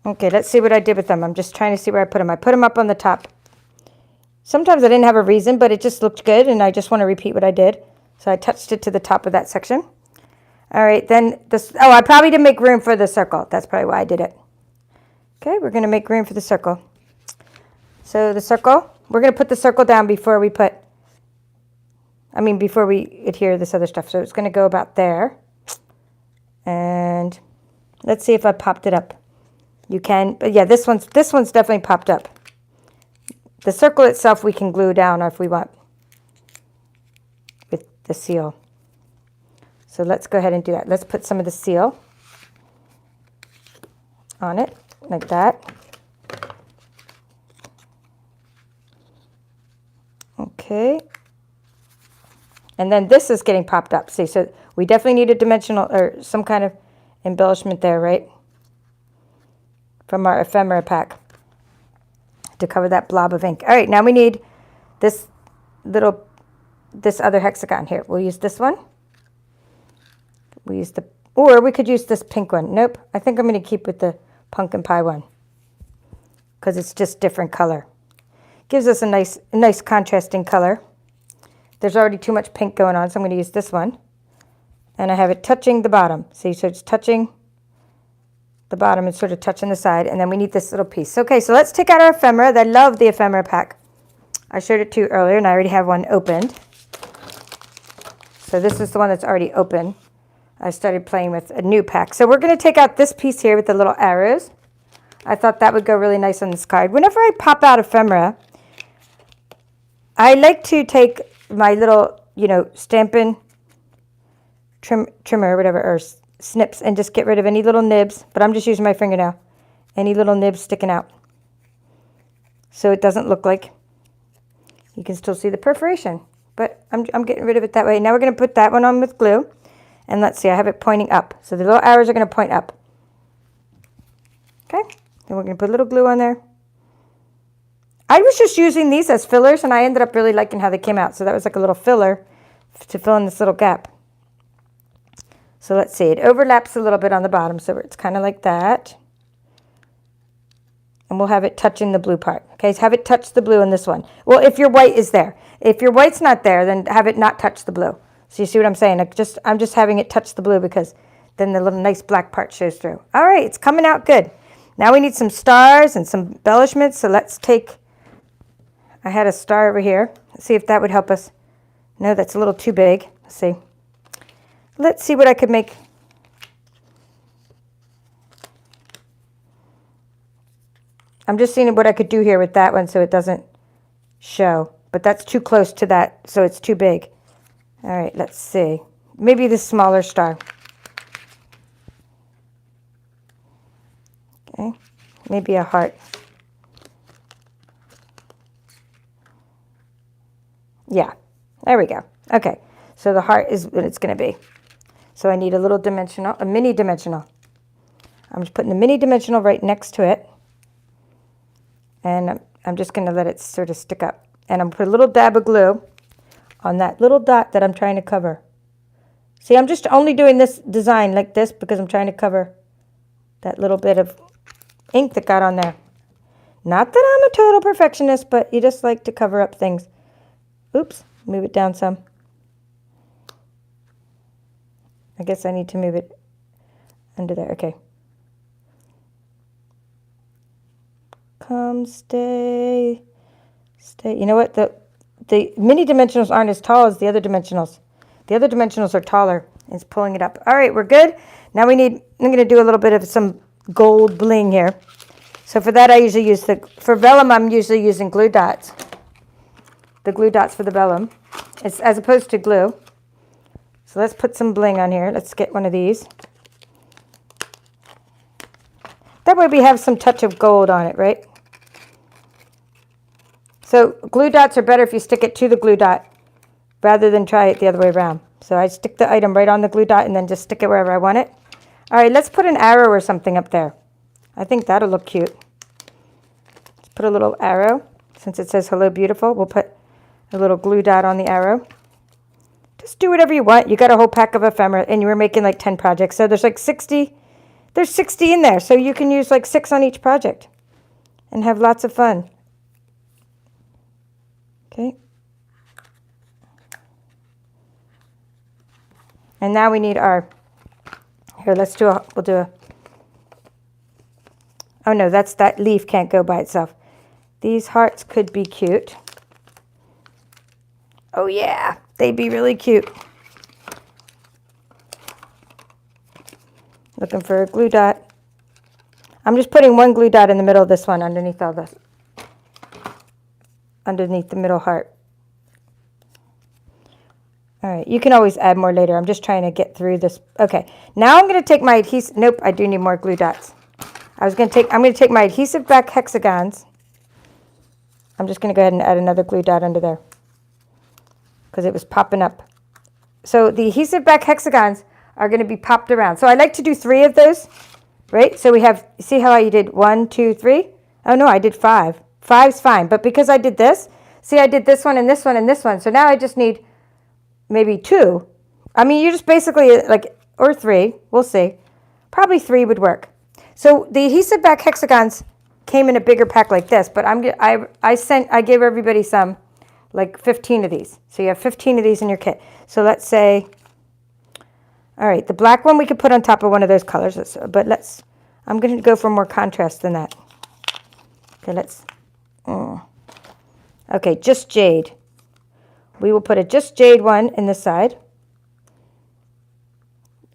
Okay, let's see what I did with them. I'm just trying to see where I put them. I put them up on the top. Sometimes I didn't have a reason, but it just looked good, and I just want to repeat what I did. So I touched it to the top of that section. All right, then this, oh, I probably didn't make room for the circle. That's probably why I did it. Okay, we're going to make room for the circle. So the circle, we're going to put the circle down before we adhere this other stuff. So it's going to go about there. And let's see if I popped it up. You can, but yeah, this one's definitely popped up. The circle itself we can glue down if we want with the seal. So let's go ahead and do that. Let's put some of the seal on it, like that. Okay. And then this is getting popped up. See, so we definitely need a dimensional or some kind of embellishment there, right? From our Ephemera Pack to cover that blob of ink. All right, now we need this other hexagon here. We'll use this one. Or we could use this pink one. Nope, I think I'm going to keep with the pumpkin pie one because it's just different color. Gives us a nice contrasting color. There's already too much pink going on, so I'm going to use this one. And I have it touching the bottom. See, so it's touching the bottom and sort of touching the side, and then we need this little piece. Okay, so let's take out our ephemera. I love the Ephemera Pack. I showed it to you earlier, and I already have one opened. So this is the one that's already open. I started playing with a new pack. So we're going to take out this piece here with the little arrows. I thought that would go really nice on this card. Whenever I pop out ephemera, I like to take my little, Stampin trimmer, whatever, or snips, and just get rid of any little nibs, but I'm just using my finger now. Any little nibs sticking out. So it doesn't look like, you can still see the perforation, but I'm getting rid of it that way. Now we're going to put that one on with glue, and let's see, I have it pointing up. So the little arrows are going to point up. Okay, then we're going to put a little glue on there. I was just using these as fillers, and I ended up really liking how they came out. So that was like a little filler to fill in this little gap. So let's see, it overlaps a little bit on the bottom, so it's kind of like that. And we'll have it touching the blue part. Okay, so have it touch the blue in this one. Well, if your white is there. If your white's not there, then have it not touch the blue. So you see what I'm saying? I'm just having it touch the blue because then the little nice black part shows through. All right, it's coming out good. Now we need some stars and some embellishments, so let's take, I had a star over here. Let's see if that would help us. No, that's a little too big. Let's see. Let's see what I could make. I'm just seeing what I could do here with that one so it doesn't show. But that's too close to that, so it's too big. All right, let's see. Maybe this smaller star. Okay, maybe a heart. Yeah, there we go. Okay, so the heart is what it's going to be. So I need a little dimensional, a mini dimensional. I'm just putting the mini dimensional right next to it. And I'm just going to let it sort of stick up. And I'm going to put a little dab of glue on that little dot that I'm trying to cover. See, I'm just only doing this design like this because I'm trying to cover that little bit of ink that got on there. Not that I'm a total perfectionist, but you just like to cover up things. Oops, move it down some. I guess I need to move it under there. Okay. Come, stay. You know what? The mini dimensionals aren't as tall as the other dimensionals. The other dimensionals are taller, It's pulling it up. All right, we're good. Now I'm going to do a little bit of some gold bling here. So for that, I usually use for vellum, I'm usually using glue dots. The glue dots for the vellum, it's as opposed to glue. So let's put some bling on here. Let's get one of these. That way we have some touch of gold on it, right? So glue dots are better if you stick it to the glue dot rather than try it the other way around. So I stick the item right on the glue dot and then just stick it wherever I want it. All right, let's put an arrow or something up there. I think that'll look cute. Let's put a little arrow. Since it says hello beautiful, we'll put a little glue dot on the arrow. Just do whatever you want. You got a whole pack of ephemera and you were making like 10 projects. So there's like 60. There's 60 in there. So you can use like 6 on each project and have lots of fun. Okay. And now we need our, here, we'll do a, oh no, that leaf can't go by itself. These hearts could be cute. Oh yeah, they'd be really cute. Looking for a glue dot. I'm just putting one glue dot in the middle of this one underneath all this. Underneath the middle heart. All right, you can always add more later. I'm just trying to get through this. Okay, now I'm going to take my adhesive. Nope, I do need more glue dots. I'm going to take my adhesive back hexagons. I'm just going to go ahead and add another glue dot under there because it was popping up. So the adhesive back hexagons are going to be popped around. So I like to do 3 of those, right? So we have, see how I did 1, 2, 3? Oh no, I did 5. 5's fine, but because I did this, see I did this one and this one and this one. So now I just need maybe 2. I mean, you just basically like, or 3, we'll see. Probably 3 would work. So the adhesive back hexagons came in a bigger pack like this, but I gave everybody some, like 15 of these. So you have 15 of these in your kit. So let's say, all right, the black one we could put on top of one of those colors, but I'm going to go for more contrast than that. Okay, okay, just jade. We will put a just jade one in the side.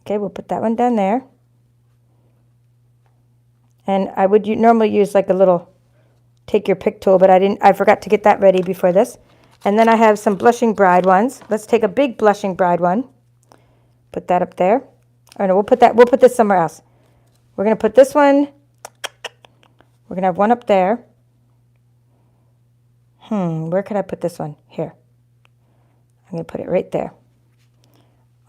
Okay, we'll put that one down there. And I would normally use like a little take your pick tool, but I forgot to get that ready before this. And then I have some blushing bride ones. Let's take a big blushing bride one. Put that up there. Oh no, we'll put this somewhere else. We're going to put this one. We're going to have one up there. Where could I put this one? Here. I'm going to put it right there.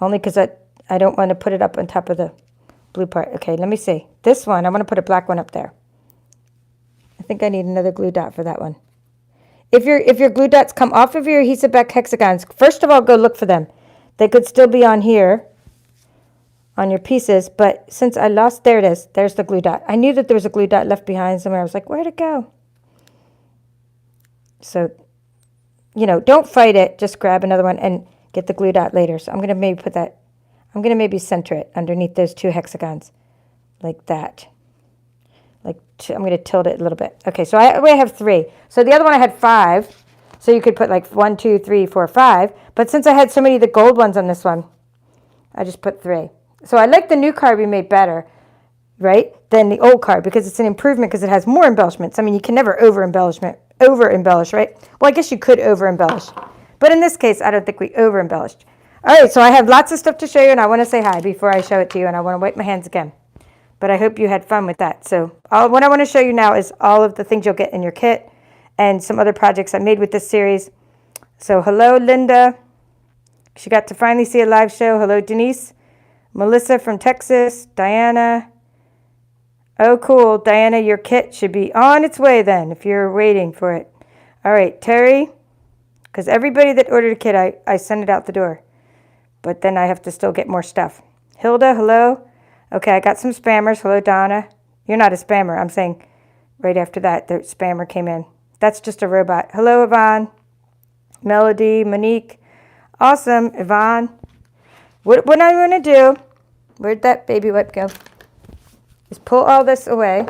Only because I don't want to put it up on top of the blue part. Okay, let me see. This one, I want to put a black one up there. I think I need another glue dot for that one. If your glue dots come off of your adhesive back hexagons, first of all, go look for them. They could still be on here, on your pieces, but since I lost, there it is. There's the glue dot. I knew that there was a glue dot left behind somewhere. I was like, where'd it go? So, don't fight it. Just grab another one and get the glue dot later. So I'm going to maybe put that, I'm going to maybe center it underneath those 2 hexagons like that. I'm going to tilt it a little bit. Okay, so I have 3. So the other one I had 5. So you could put like 1, 2, 3, 4, 5. But since I had so many of the gold ones on this one, I just put 3. So I like the new card we made better, right, than the old card because it's an improvement because it has more embellishments. I mean, you can never over-embellish, right? Well, I guess you could over-embellish. But in this case, I don't think we over-embellished. All right, so I have lots of stuff to show you, and I want to say hi before I show it to you, and I want to wipe my hands again. But I hope you had fun with that. So what I want to show you now is all of the things you'll get in your kit and some other projects I made with this series. So hello, Linda. She got to finally see a live show. Hello, Denise. Melissa from Texas. Diana. Oh, cool. Diana, your kit should be on its way then if you're waiting for it. All right, Terry. Because everybody that ordered a kit, I send it out the door. But then I have to still get more stuff. Hilda, hello. Okay, I got some spammers. Hello, Donna. You're not a spammer. I'm saying right after that, the spammer came in. That's just a robot. Hello, Yvonne. Melody, Monique. Awesome, Yvonne. What I'm going to do, where'd that baby wipe go? Is pull all this away,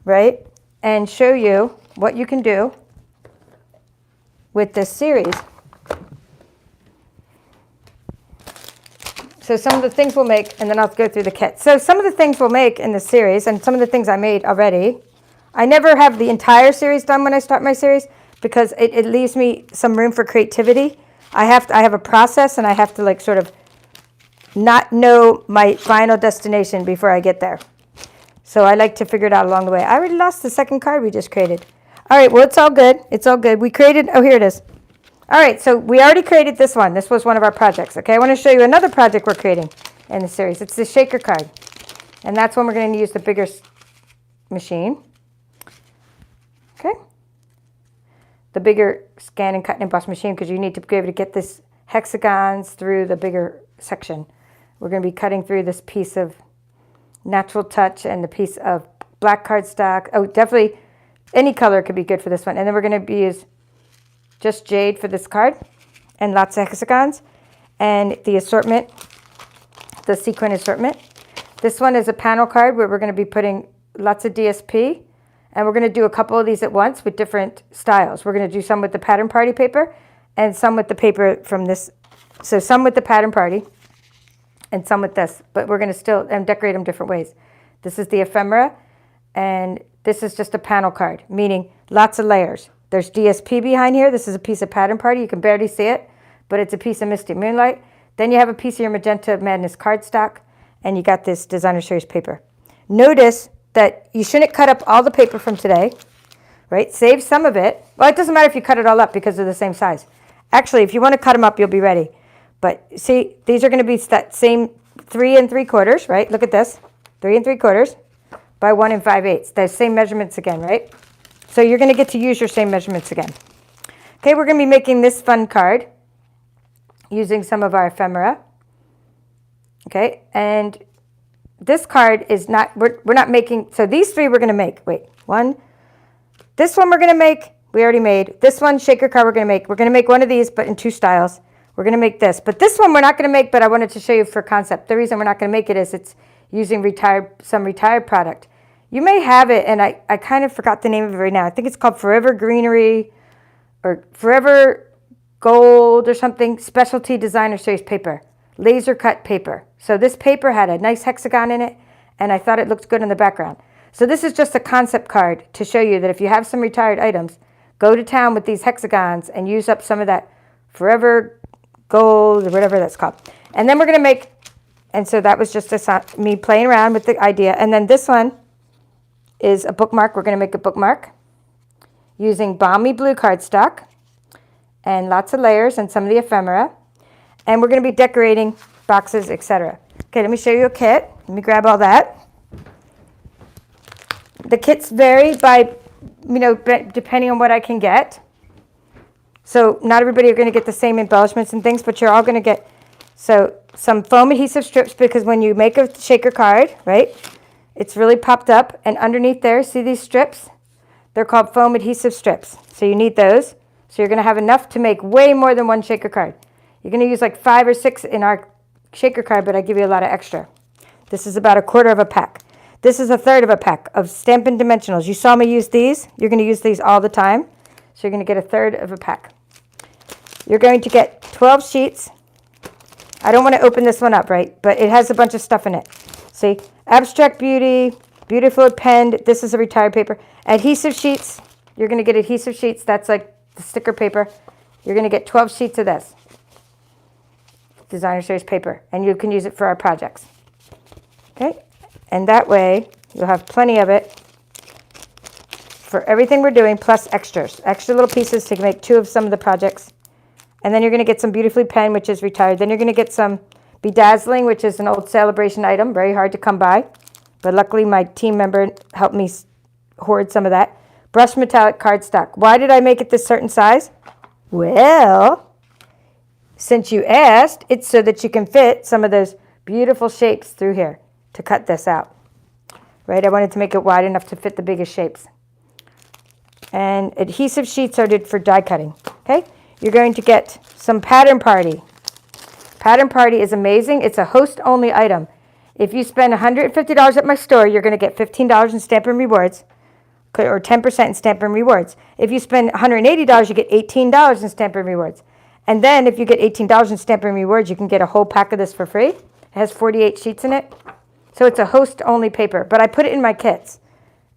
right? And show you what you can do with this series. So some of the things we'll make, and then I'll go through the kit. So some of the things we'll make in this series, and some of the things I made already. I never have the entire series done when I start my series because it leaves me some room for creativity. I have a process, and I have to like sort of not know my final destination before I get there. So I like to figure it out along the way. I already lost the second card we just created. All right, well, it's all good. It's all good. We created, oh, here it is. All right, so we already created this one. This was one of our projects, okay? I want to show you another project we're creating in the series. It's the shaker card, and that's when we're going to use the bigger machine, okay? The bigger scan and cut and emboss machine, because you need to be able to get this hexagons through the bigger section. We're going to be cutting through this piece of natural touch and the piece of black cardstock. Oh, definitely any color could be good for this one. And then we're going to use just jade for this card and lots of hexagons and the assortment, the sequin assortment. This one is a panel card where we're going to be putting lots of DSP, and we're going to do a couple of these at once with different styles. We're going to do some with the pattern party paper and some with the paper from this. So some with the pattern party and some with this, but we're going to still decorate them different ways. This is the ephemera, and this is just a panel card, meaning lots of layers. There's DSP behind here. This is a piece of pattern party. You can barely see it, but it's a piece of Misty Moonlight. Then you have a piece of your Magenta Madness cardstock, and you got this designer series paper. Notice that you shouldn't cut up all the paper from today, right? Save some of it. Well, it doesn't matter if you cut it all up because they're the same size. Actually, if you want to cut them up, you'll be ready. But see, these are going to be that same 3 3/4, right? Look at this, 3 3/4 by 1 5/8. Those same measurements again, right? So you're going to get to use your same measurements again. Okay, we're going to be making this fun card using some of our ephemera. Okay, and this card is not, we're not making, so these 3 we're going to make. Wait, one. This one we're going to make, we already made. This one, shaker card, we're going to make. We're going to make one of these, but in 2 styles. We're going to make this. But this one we're not going to make, but I wanted to show you for concept. The reason we're not going to make it is it's using some retired product. You may have it, and I kind of forgot the name of it right now. I think it's called Forever Greenery or Forever Gold or something, Specialty Designer Series paper, laser cut paper. So this paper had a nice hexagon in it, and I thought it looked good in the background. So this is just a concept card to show you that if you have some retired items, go to town with these hexagons and use up some of that Forever Gold or whatever that's called. And then we're going to make, and so that was just me playing around with the idea. And then this one is a bookmark. We're going to make a bookmark using balmy blue cardstock and lots of layers and some of the ephemera. And we're going to be decorating boxes, etc. Okay, let me show you a kit. Let me grab all that. The kits vary by, depending on what I can get. So not everybody are going to get the same embellishments and things, but you're all going to get, so some foam adhesive strips, because when you make a shaker card, right, it's really popped up, and underneath there, see these strips? They're called foam adhesive strips. So you need those. So you're going to have enough to make way more than one shaker card. You're going to use like 5 or 6 in our shaker card, but I give you a lot of extra. This is about 1/4 of a pack. This is 1/3 of a pack of Stampin' Dimensionals. You saw me use these. You're going to use these all the time. So you're going to get 1/3 of a pack. You're going to get 12 sheets. I don't want to open this one up, right? But it has a bunch of stuff in it. See? Abstract Beauty, Beautiful Pen. This is a retired paper. Adhesive sheets. You're going to get adhesive sheets. That's like the sticker paper. You're going to get 12 sheets of this. Designer Series paper. And you can use it for our projects. Okay? And that way, you'll have plenty of it for everything we're doing, plus extras. Extra little pieces to make 2 of some of the projects. And then you're going to get some Beautifully Pen, which is retired. Then you're going to get some Bedazzling, which is an old celebration item, very hard to come by. But luckily, my team member helped me hoard some of that. Brushed metallic cardstock. Why did I make it this certain size? Well, since you asked, it's so that you can fit some of those beautiful shapes through here to cut this out. Right? I wanted to make it wide enough to fit the biggest shapes. And adhesive sheets are good for die cutting. Okay? You're going to get some Pattern Party. Pattern Party is amazing. It's a host-only item. If you spend $150 at my store, you're going to get $15 in Stampin' Rewards, or 10% in Stampin' Rewards. If you spend $180, you get $18 in Stampin' Rewards. And then if you get $18 in Stampin' Rewards, you can get a whole pack of this for free. It has 48 sheets in it. So it's a host-only paper, but I put it in my kits.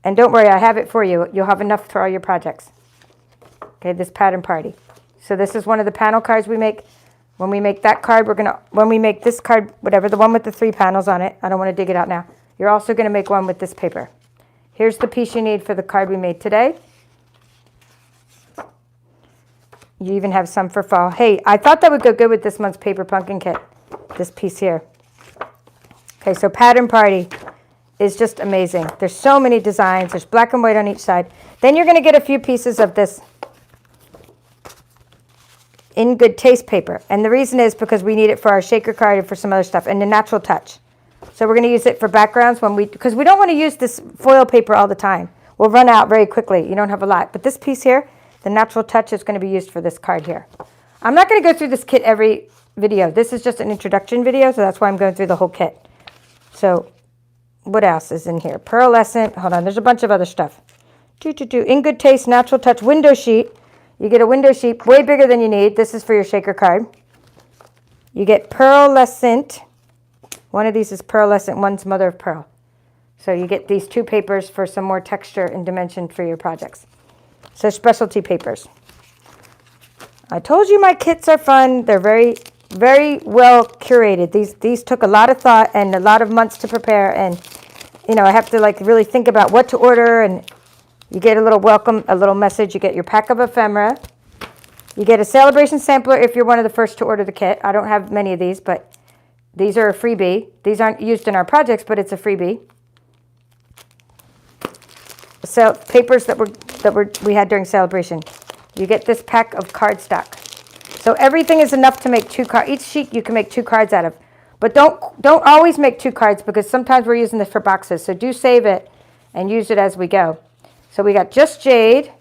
And don't worry, I have it for you. You'll have enough for all your projects. Okay, this pattern party. So this is one of the panel cards we make. When we make that card, when we make this card, whatever, the one with the 3 panels on it, I don't want to dig it out now. You're also going to make one with this paper. Here's the piece you need for the card we made today. You even have some for fall. Hey, I thought that would go good with this month's paper pumpkin kit, this piece here. Okay, so pattern party is just amazing. There's so many designs. There's black and white on each side. Then you're going to get a few pieces of this In Good Taste paper. And the reason is because we need it for our shaker card and for some other stuff, and the natural touch. So we're going to use it for backgrounds because we don't want to use this foil paper all the time. We'll run out very quickly. You don't have a lot. But this piece here, the natural touch, is going to be used for this card here. I'm not going to go through this kit every video. This is just an introduction video, so that's why I'm going through the whole kit. So what else is in here? Pearlescent. Hold on. There's a bunch of other stuff. In Good Taste, natural touch, window sheet. You get a window sheet way bigger than you need. This is for your shaker card. You get pearlescent. One of these is pearlescent, one's mother of pearl. So you get these 2 papers for some more texture and dimension for your projects. So specialty papers. I told you my kits are fun. They're very, very well curated. These took a lot of thought and a lot of months to prepare. And, you know, I have to like really think about what to order. And you get a little welcome, a little message. You get your pack of ephemera. You get a celebration sampler if you're one of the first to order the kit. I don't have many of these, but these are a freebie. These aren't used in our projects, but it's a freebie. So papers that we had during celebration. You get this pack of cardstock. So everything is enough to make 2 cards. Each sheet you can make 2 cards out of. But don't always make 2 cards because sometimes we're using this for boxes. So do save it and use it as we go. So we got Just Jade.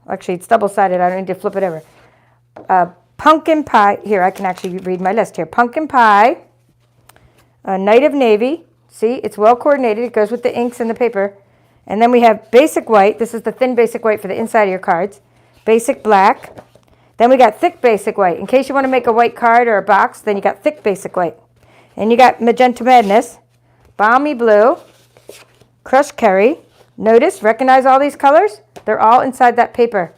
Actually, it's double-sided. I don't need to flip it over. Pumpkin pie. Here, I can actually read my list here. Pumpkin pie. Night of Navy. See, it's well coordinated. It goes with the inks and the paper. And then we have basic white. This is the thin basic white for the inside of your cards. Basic black. Then we got thick basic white. In case you want to make a white card or a box, then you got thick basic white. And you got Magenta Madness, Balmy Blue, Crushed Curry. Notice, recognize all these colors? They're all inside that paper.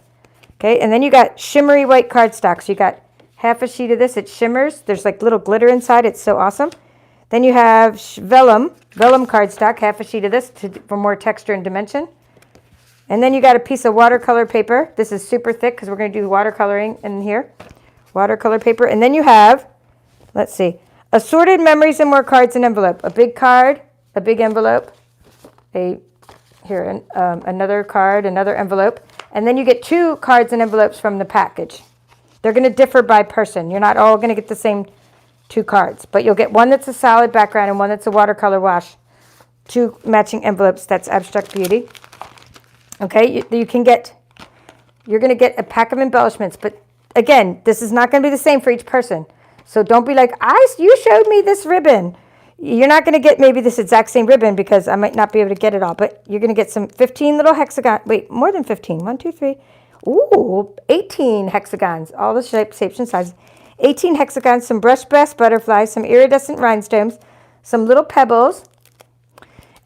Okay, and then you got shimmery white cardstock. So you got half a sheet of this. It shimmers. There's like little glitter inside. It's so awesome. Then you have vellum cardstock, half a sheet of this for more texture and dimension. And then you got a piece of watercolor paper. This is super thick because we're going to do watercoloring in here. Watercolor paper. And then you have, let's see, assorted memories and more cards and envelope. A big card, a big envelope, another card, another envelope. And then you get 2 cards and envelopes from the package. They're going to differ by person. You're not all going to get the same 2 cards, but you'll get one that's a solid background and one that's a watercolor wash. 2 matching envelopes. That's Abstract Beauty. Okay, you're going to get a pack of embellishments, but again, this is not going to be the same for each person. So don't be like, you showed me this ribbon. You're not going to get maybe this exact same ribbon because I might not be able to get it all, but you're going to get some 15 little hexagons. Wait, more than 15. 1, 2, 3. Ooh, 18 hexagons. All the shapes and sizes. 18 hexagons, some brushed brass butterflies, some iridescent rhinestones, some little pebbles.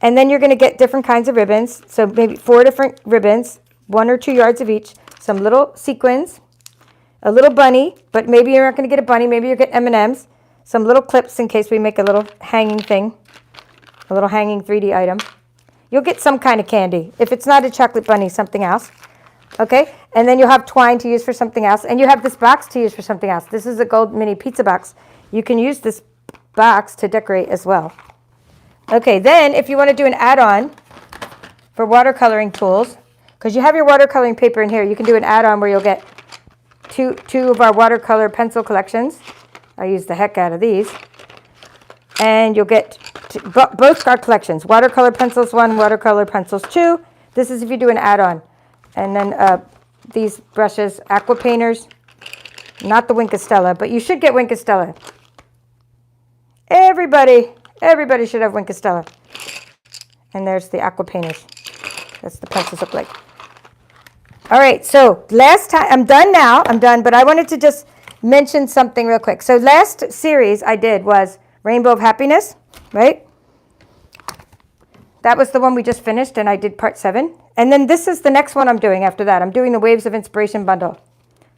And then you're going to get different kinds of ribbons. So maybe 4 different ribbons, 1 or 2 yards of each. Some little sequins, a little bunny, but maybe you're not going to get a bunny. Maybe you'll get M&Ms. Some little clips in case we make a little hanging thing, a little hanging 3D item. You'll get some kind of candy. If it's not a chocolate bunny, something else. Okay? And then you'll have twine to use for something else. And you have this box to use for something else. This is a gold mini pizza box. You can use this box to decorate as well. Okay, then if you want to do an add-on for watercoloring tools, because you have your watercoloring paper in here, you can do an add-on where you'll get two of our watercolor pencil collections. I use the heck out of these. And you'll get both our collections, watercolor pencils 1, watercolor pencils 2. This is if you do an add-on. And then these brushes, aqua painters, not the Wink of Stella, but you should get Wink of Stella. Everybody should have Wink of Stella. And there's the aqua painters. That's the pencils look like. All right, so last time, I'm done now. I'm done, but I wanted to just mention something real quick. So last series I did was Rainbow of Happiness, right? That was the one we just finished, and I did part 7. And then this is the next one I'm doing after that. I'm doing the Waves of Inspiration bundle.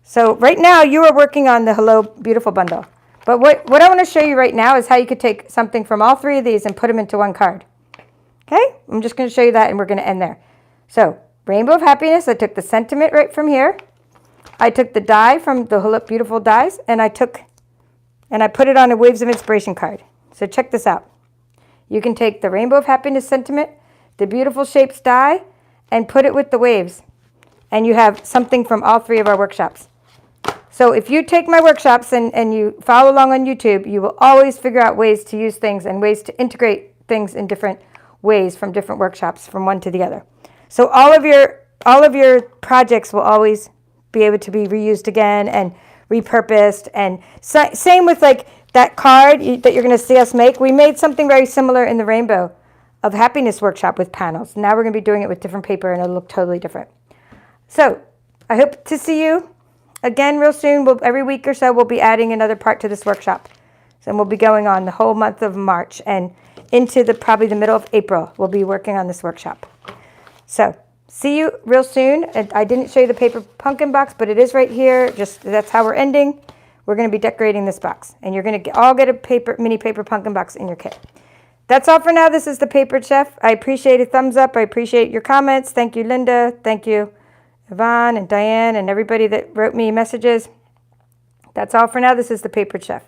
So right now you are working on the Hello Beautiful bundle. But what I want to show you right now is how you could take something from all 3 of these and put them into one card. Okay? I'm just going to show you that, and we're going to end there. So Rainbow of Happiness, I took the sentiment right from here. I took the die from the Hello Beautiful dies, and I put it on a Waves of Inspiration card. So check this out. You can take the Rainbow of Happiness sentiment, the Beautiful Shapes die, and put it with the waves. And you have something from all 3 of our workshops. So if you take my workshops and you follow along on YouTube, you will always figure out ways to use things and ways to integrate things in different ways from different workshops from one to the other. So all of your projects will always be able to be reused again and repurposed. And same with like that card that you're going to see us make. We made something very similar in the Rainbow of Happiness workshop with panels. Now we're going to be doing it with different paper, and it'll look totally different. So I hope to see you again real soon. Every week or so we'll be adding another part to this workshop. So we'll be going on the whole month of March and into probably the middle of April. We'll be working on this workshop. So see you real soon. I didn't show you the paper pumpkin box, but it is right here. Just that's how we're ending. We're going to be decorating this box, and you're going to all get a mini paper pumpkin box in your kit. That's all for now. This is the Papered Chef. I appreciate a thumbs up. I appreciate your comments. Thank you, Linda. Thank you, Yvonne and Diane and everybody that wrote me messages. That's all for now. This is the Papered Chef.